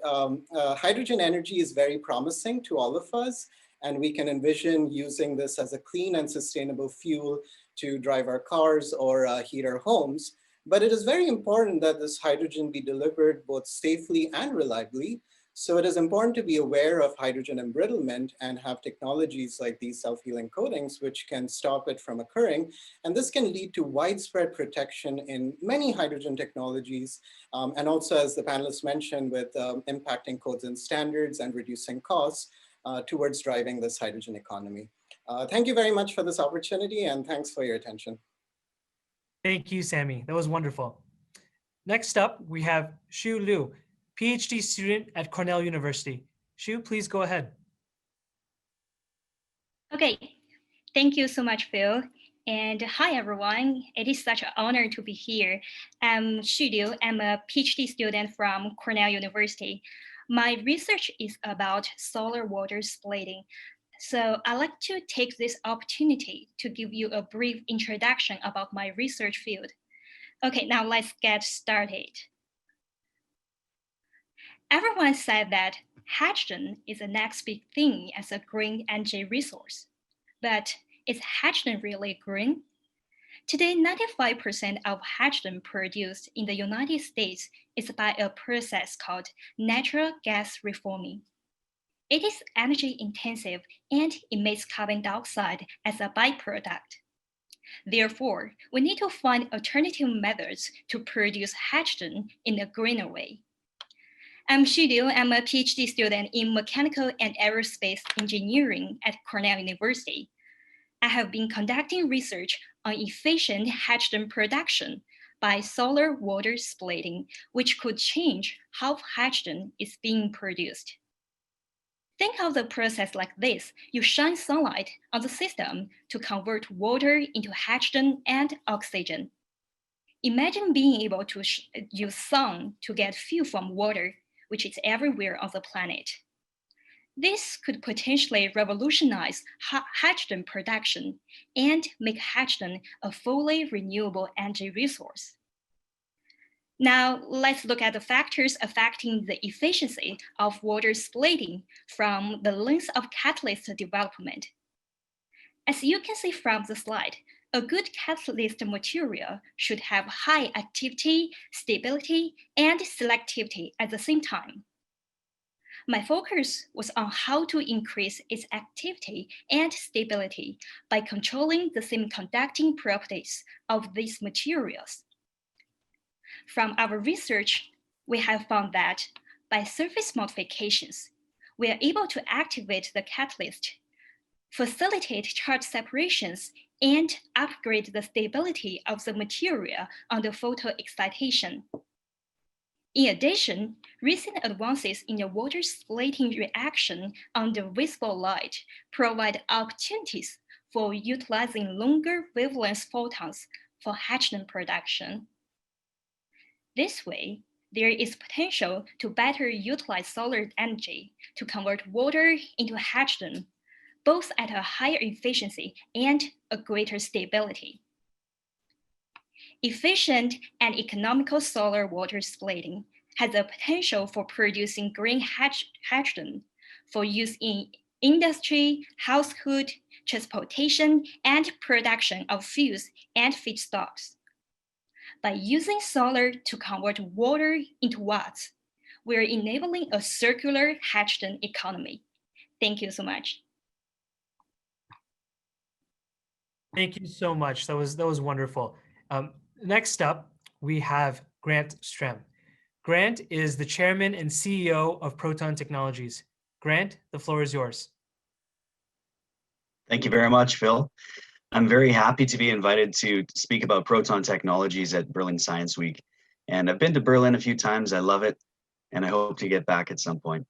hydrogen energy is very promising to all of us, and we can envision using this as a clean and sustainable fuel to drive our cars or heat our homes. But it is very important that this hydrogen be delivered both safely and reliably. So it is important to be aware of hydrogen embrittlement and have technologies like these self-healing coatings, which can stop it from occurring. And this can lead to widespread protection in many hydrogen technologies. And also, as the panelists mentioned, with impacting codes and standards and reducing costs towards driving this hydrogen economy. Thank you very much for this opportunity, and thanks for your attention. Thank you, Sammy. That was wonderful. Next up, we have Xu Liu, PhD student at Cornell University. Xu, please go ahead. Okay, thank you so much, Phil. And hi, everyone. It is such an honor to be here. I'm Xu Liu. I'm a PhD student from Cornell University. My research is about solar water splitting. So I'd like to take this opportunity to give you a brief introduction about my research field. Okay, now let's get started. Everyone said that hydrogen is the next big thing as a green energy resource. But is hydrogen really green? Today, 95% of hydrogen produced in the United States is by a process called natural gas reforming. It is energy intensive and emits carbon dioxide as a byproduct. Therefore, we need to find alternative methods to produce hydrogen in a greener way. I'm Xu Liu. I'm a PhD student in mechanical and aerospace engineering at Cornell University. I have been conducting research on efficient hydrogen production by solar water splitting, which could change how hydrogen is being produced. Think of the process like this. You shine sunlight on the system to convert water into hydrogen and oxygen. Imagine being able to use sun to get fuel from water, which is everywhere on the planet. This could potentially revolutionize hydrogen production and make hydrogen a fully renewable energy resource. Now, let's look at the factors affecting the efficiency of water splitting from the length of catalyst development. As you can see from the slide, a good catalyst material should have high activity, stability, and selectivity at the same time. My focus was on how to increase its activity and stability by controlling the semiconducting properties of these materials. From our research, we have found that by surface modifications, we are able to activate the catalyst, facilitate charge separations, and upgrade the stability of the material under photoexcitation. In addition, recent advances in the water splitting reaction under visible light provide opportunities for utilizing longer wavelength photons for hydrogen production. This way, there is potential to better utilize solar energy to convert water into hydrogen, both at a higher efficiency and a greater stability. Efficient and economical solar water splitting has the potential for producing green hydrogen for use in industry, household, transportation, and production of fuels and feedstocks. By using solar to convert water into watts, we're enabling a circular hydrogen economy. Thank you so much. Thank you so much. That was wonderful. Next up, we have Grant Strem. Grant is the chairman and CEO of Proton Technologies. Grant, the floor is yours. Thank you very much, Phil. I'm very happy to be invited to speak about Proton Technologies at Berlin Science Week. And I've been to Berlin a few times. I love it, and I hope to get back at some point.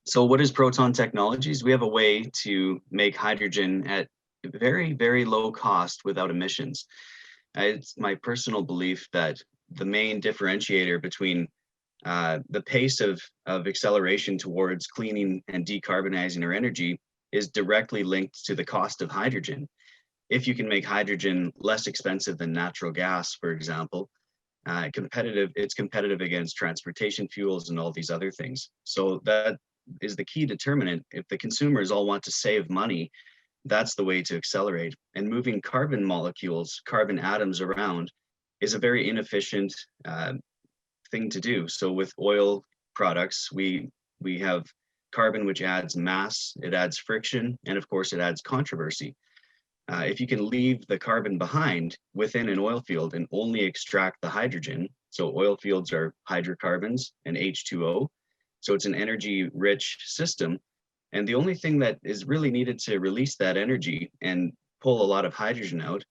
So what is Proton Technologies? We have a way to make hydrogen at very, very low cost without emissions. It's my personal belief that the main differentiator between the pace of acceleration towards cleaning and decarbonizing our energy is directly linked to the cost of hydrogen. If you can make hydrogen less expensive than natural gas, for example, it's competitive against transportation fuels and all these other things. So that is the key determinant. If the consumers all want to save money, that's the way to accelerate. And moving carbon molecules, carbon atoms around is a very inefficient thing to do. So with oil products, we We have carbon, which adds mass, it adds friction, and of course it adds controversy. If you can leave the carbon behind within an oil field and only extract the hydrogen, so oil fields are hydrocarbons and H2O, so it's an energy-rich system. And the only thing that is really needed to release that energy and pull a lot of hydrogen out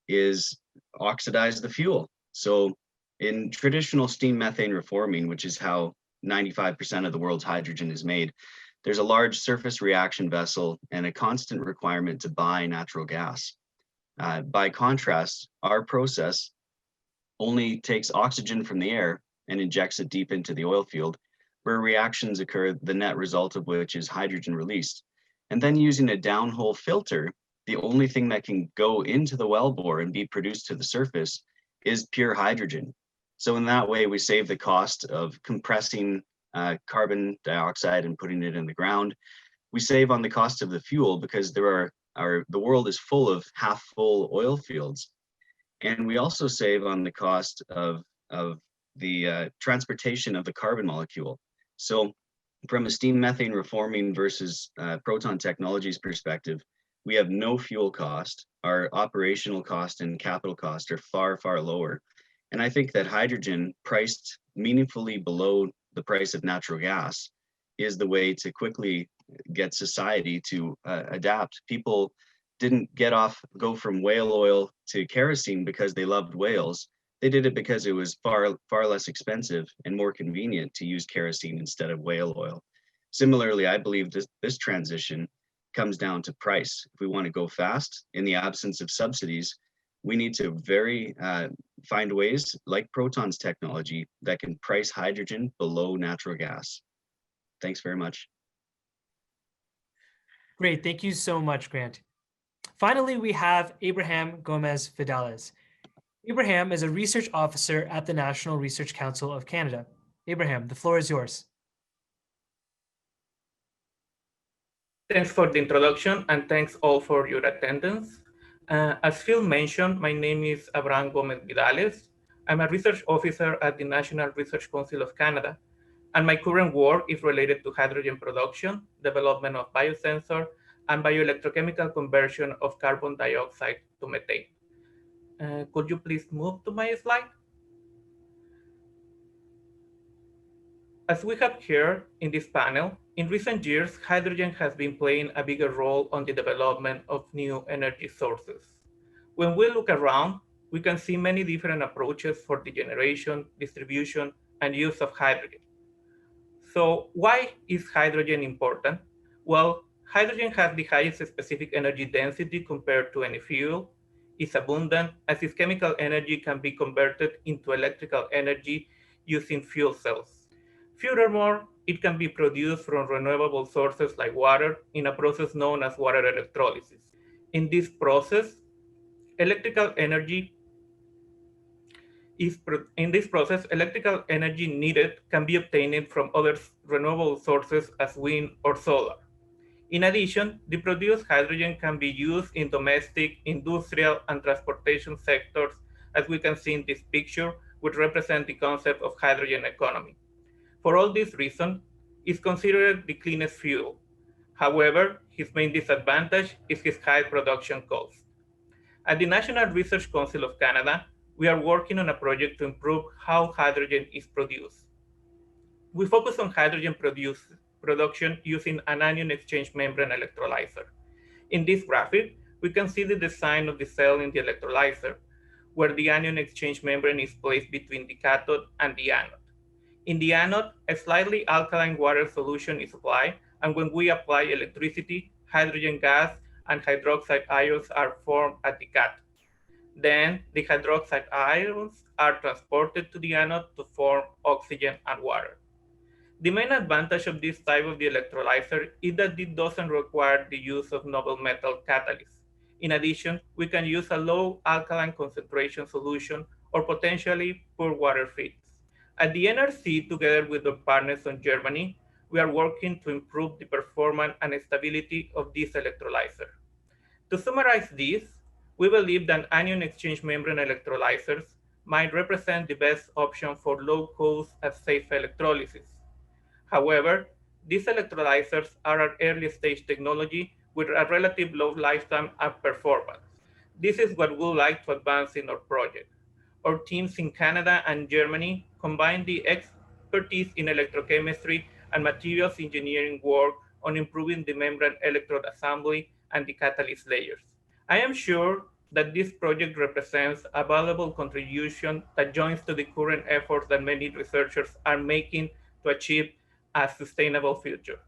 is oxidize the fuel. So in traditional steam methane reforming, which is how 95% of the world's hydrogen is made, there's a large surface reaction vessel and a constant requirement to buy natural gas. By contrast, our process only takes oxygen from the air and injects it deep into the oil field, where reactions occur, the net result of which is hydrogen released. And then using a downhole filter, the only thing that can go into the wellbore and be produced to the surface is pure hydrogen. So in that way, we save the cost of compressing carbon dioxide and putting it in the ground. We save on the cost of the fuel because the world is full of half full oil fields. And we also save on the cost of the transportation of the carbon molecule. So from a steam methane reforming versus proton technologies perspective, we have no fuel cost. Our operational cost and capital cost are far, far lower. And I think that hydrogen priced meaningfully below the price of natural gas is the way to quickly get society to adapt. People didn't go from whale oil to kerosene because they loved whales. They did it because it was far, far less expensive and more convenient to use kerosene instead of whale oil. Similarly, I believe this transition comes down to price. If we want to go fast in the absence of subsidies, we need to find ways like Proton's technology that can price hydrogen below natural gas. Thanks very much. Great, thank you so much, Grant. Finally, we have Abraham Gomez Fadales. Abraham is a research officer at the National Research Council of Canada. Abraham, the floor is yours. Thanks for the introduction and thanks all for your attendance. As Phil mentioned, my name is Abraham Gomez Fadales. I'm a research officer at the National Research Council of Canada, and my current work is related to hydrogen production, development of biosensor, and bioelectrochemical conversion of carbon dioxide to methane. Could you please move to my slide? As we have heard in this panel, in recent years, hydrogen has been playing a bigger role on the development of new energy sources. When we look around, we can see many different approaches for the generation, distribution, and use of hydrogen. So why is hydrogen important? Well, hydrogen has the highest specific energy density compared to any fuel. It's abundant, as its chemical energy can be converted into electrical energy using fuel cells. Furthermore, it can be produced from renewable sources like water in a process known as water electrolysis. In this process, electrical energy needed can be obtained from other renewable sources as wind or solar. In addition, the produced hydrogen can be used in domestic, industrial, and transportation sectors, as we can see in this picture, which represent the concept of hydrogen economy. For all these reasons, it's considered the cleanest fuel. However, his main disadvantage is his high production cost. At the National Research Council of Canada, we are working on a project to improve how hydrogen is produced. We focus on hydrogen production using an anion exchange membrane electrolyzer. In this graphic, we can see the design of the cell in the electrolyzer, where the anion exchange membrane is placed between the cathode and the anode. In the anode, a slightly alkaline water solution is applied, and when we apply electricity, hydrogen gas and hydroxide ions are formed at the cathode. Then the hydroxide ions are transported to the anode to form oxygen and water. The main advantage of this type of the electrolyzer is that it doesn't require the use of noble metal catalysts. In addition, we can use a low alkaline concentration solution or potentially pure water feeds. At the NRC, together with the partners in Germany, we are working to improve the performance and stability of this electrolyzer. To summarize this, we believe that anion exchange membrane electrolyzers might represent the best option for low-cost and safe electrolysis. However, These electrolyzers are an early stage technology with a relative low lifetime and performance. This is what we'd like to advance in our project. Our teams in Canada and Germany combine the expertise in electrochemistry and materials engineering work on improving the membrane electrode assembly and the catalyst layers. I am sure that this project represents a valuable contribution that joins to the current efforts that many researchers are making to achieve a sustainable future.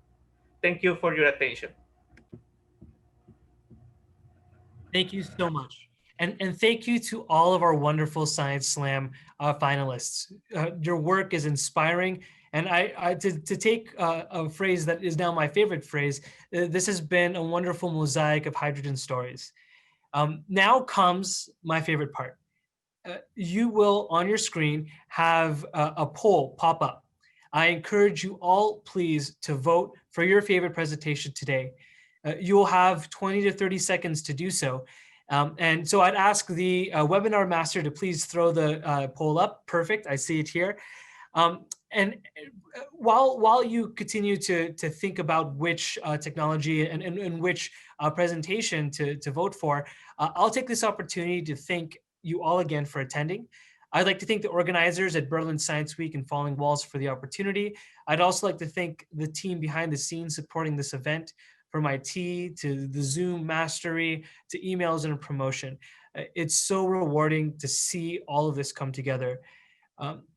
Thank you for your attention. Thank you so much. And thank you to all of our wonderful Science Slam finalists. Your work is inspiring. And to take a phrase that is now my favorite phrase, this has been a wonderful mosaic of hydrogen stories. Now comes my favorite part. You will, on your screen, have a poll pop up. I encourage you all, please, to vote for your favorite presentation today. You will have 20 to 30 seconds to do so. And so I'd ask the webinar master to please throw the poll up. Perfect, I see it here. And while you continue to think about which technology and which presentation to vote for, I'll take this opportunity to thank you all again for attending. I'd like to thank the organizers at Berlin Science Week and Falling Walls for the opportunity. I'd also like to thank the team behind the scenes supporting this event, from IT to the Zoom mastery to emails and promotion. It's so rewarding to see all of this come together.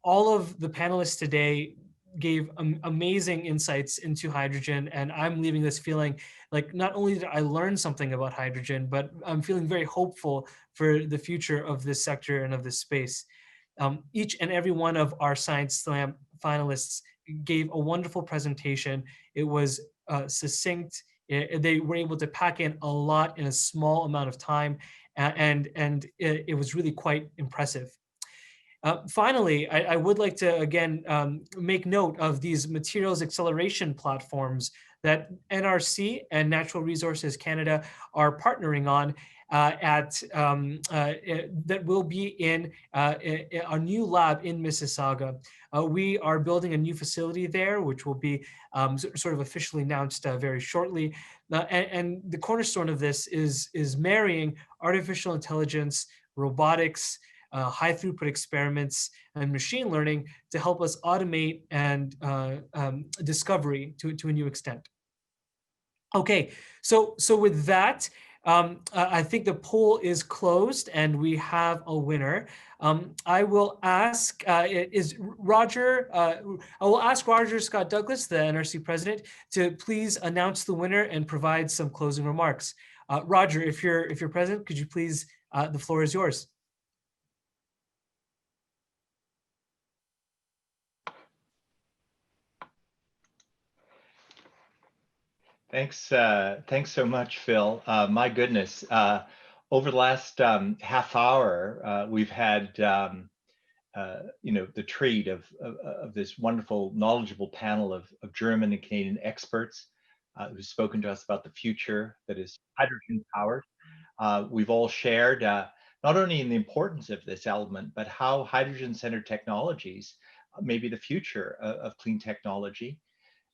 All of the panelists today gave amazing insights into hydrogen, and I'm leaving this feeling like not only did I learn something about hydrogen, but I'm feeling very hopeful for the future of this sector and of this space. Each and every one of our Science Slam finalists gave a wonderful presentation. It was succinct. They were able to pack in a lot in a small amount of time, and it was really quite impressive. Finally, I would like to, again, make note of these materials acceleration platforms that NRC and Natural Resources Canada are partnering on that will be in a new lab in Mississauga. We are building a new facility there, which will be sort of officially announced very shortly. And the cornerstone of this is marrying artificial intelligence, robotics, high throughput experiments, and machine learning to help us automate and discovery to a new extent. Okay, so with that, I think the poll is closed and we have a winner. I will ask, I will ask Roger Scott Douglas, the NRC president, to please announce the winner and provide some closing remarks. Roger, if you're present, could you please, the floor is yours. Thanks so much, Phil. My goodness, over the last half hour, we've had the treat of this wonderful, knowledgeable panel of German and Canadian experts who've spoken to us about the future that is hydrogen powered. We've all shared not only in the importance of this element, but how hydrogen-centered technologies may be the future of clean technology.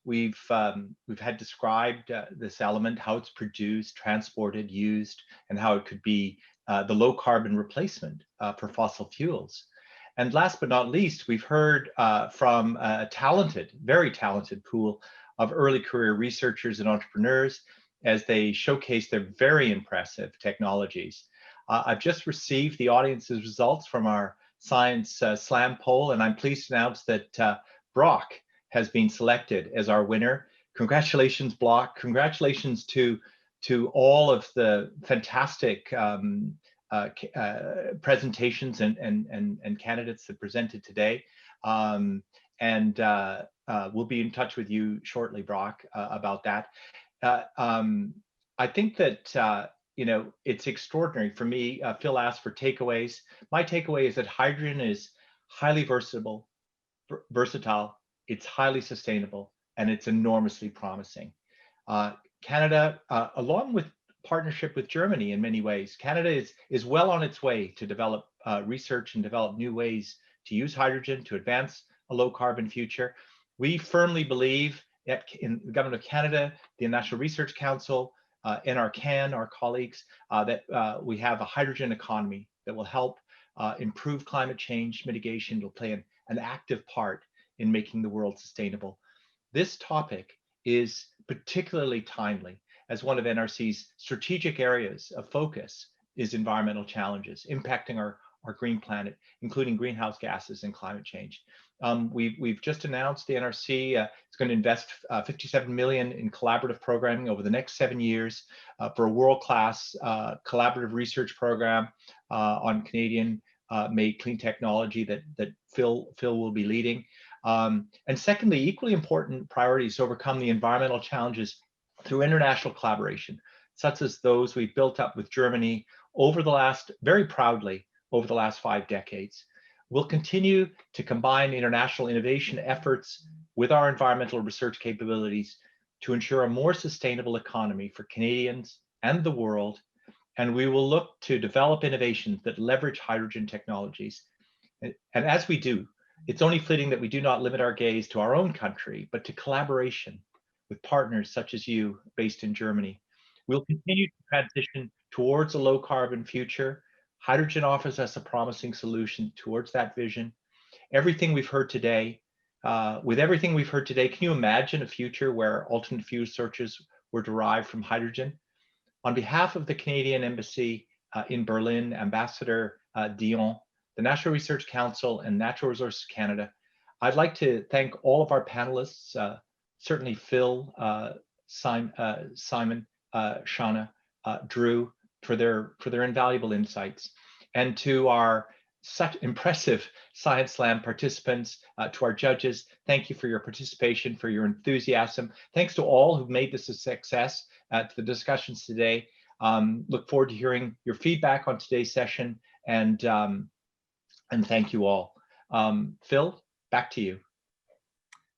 We've had described this element, how it's produced, transported, used, and how it could be the low carbon replacement for fossil fuels. And last but not least, we've heard from a talented, very talented pool of early career researchers and entrepreneurs as they showcase their very impressive technologies. I've just received the audience's results from our Science Slam poll, and I'm pleased to announce that Brock has been selected as our winner. Congratulations, Brock. Congratulations to all of the fantastic presentations and candidates that presented today. We'll be in touch with you shortly, Brock, about that. I think that it's extraordinary for me. Phil asked for takeaways. My takeaway is that hydrogen is highly versatile, it's highly sustainable, and it's enormously promising. Canada, along with partnership with Germany in many ways, Canada is well on its way to develop research and develop new ways to use hydrogen to advance a low carbon future. We firmly believe in the Government of Canada, the National Research Council, NRCan, our colleagues, that we have a hydrogen economy that will help improve climate change mitigation. Will play an active part in making the world sustainable. This topic is particularly timely as one of NRC's strategic areas of focus is environmental challenges impacting our green planet, including greenhouse gases and climate change. We've just announced the NRC is going to invest 57 million in collaborative programming over the next 7 years for a world-class collaborative research program on Canadian made clean technology that Phil will be leading. And secondly, equally important priorities to overcome the environmental challenges through international collaboration, such as those we've built up with Germany over the last, very proudly, over the last 5 decades. We'll continue to combine international innovation efforts with our environmental research capabilities to ensure a more sustainable economy for Canadians and the world. And we will look to develop innovations that leverage hydrogen technologies. And as we do, it's only fitting that we do not limit our gaze to our own country, but to collaboration with partners such as you based in Germany. We'll continue to transition towards a low carbon future. Hydrogen offers us a promising solution towards that vision. Everything we've heard today, with everything we've heard today, can you imagine a future where alternate fuel sources were derived from hydrogen? On behalf of the Canadian Embassy in Berlin, Ambassador Dion, the National Research Council and Natural Resources Canada, I'd like to thank all of our panelists, certainly Phil, Simon, Shauna, Drew, for their invaluable insights, and to our such impressive Science Slam participants, to our judges, thank you for your participation, for your enthusiasm. Thanks to all who've made this a success, to the discussions today. Look forward to hearing your feedback on today's session, and thank you all. Phil, back to you.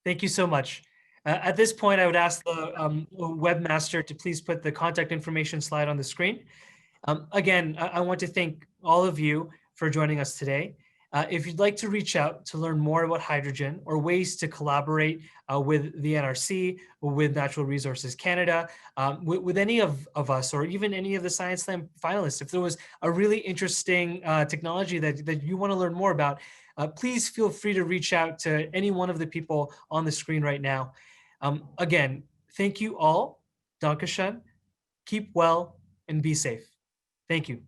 Thank you so much. At this point, I would ask the webmaster to please put the contact information slide on the screen. Again, I want to thank all of you for joining us today. If you'd like to reach out to learn more about hydrogen or ways to collaborate with the NRC, with Natural Resources Canada, with any of us, or even any of the Science Slam finalists, if there was a really interesting technology that you want to learn more about, please feel free to reach out to any one of the people on the screen right now. Again, thank you all. Dankeschön. Keep well and be safe. Thank you.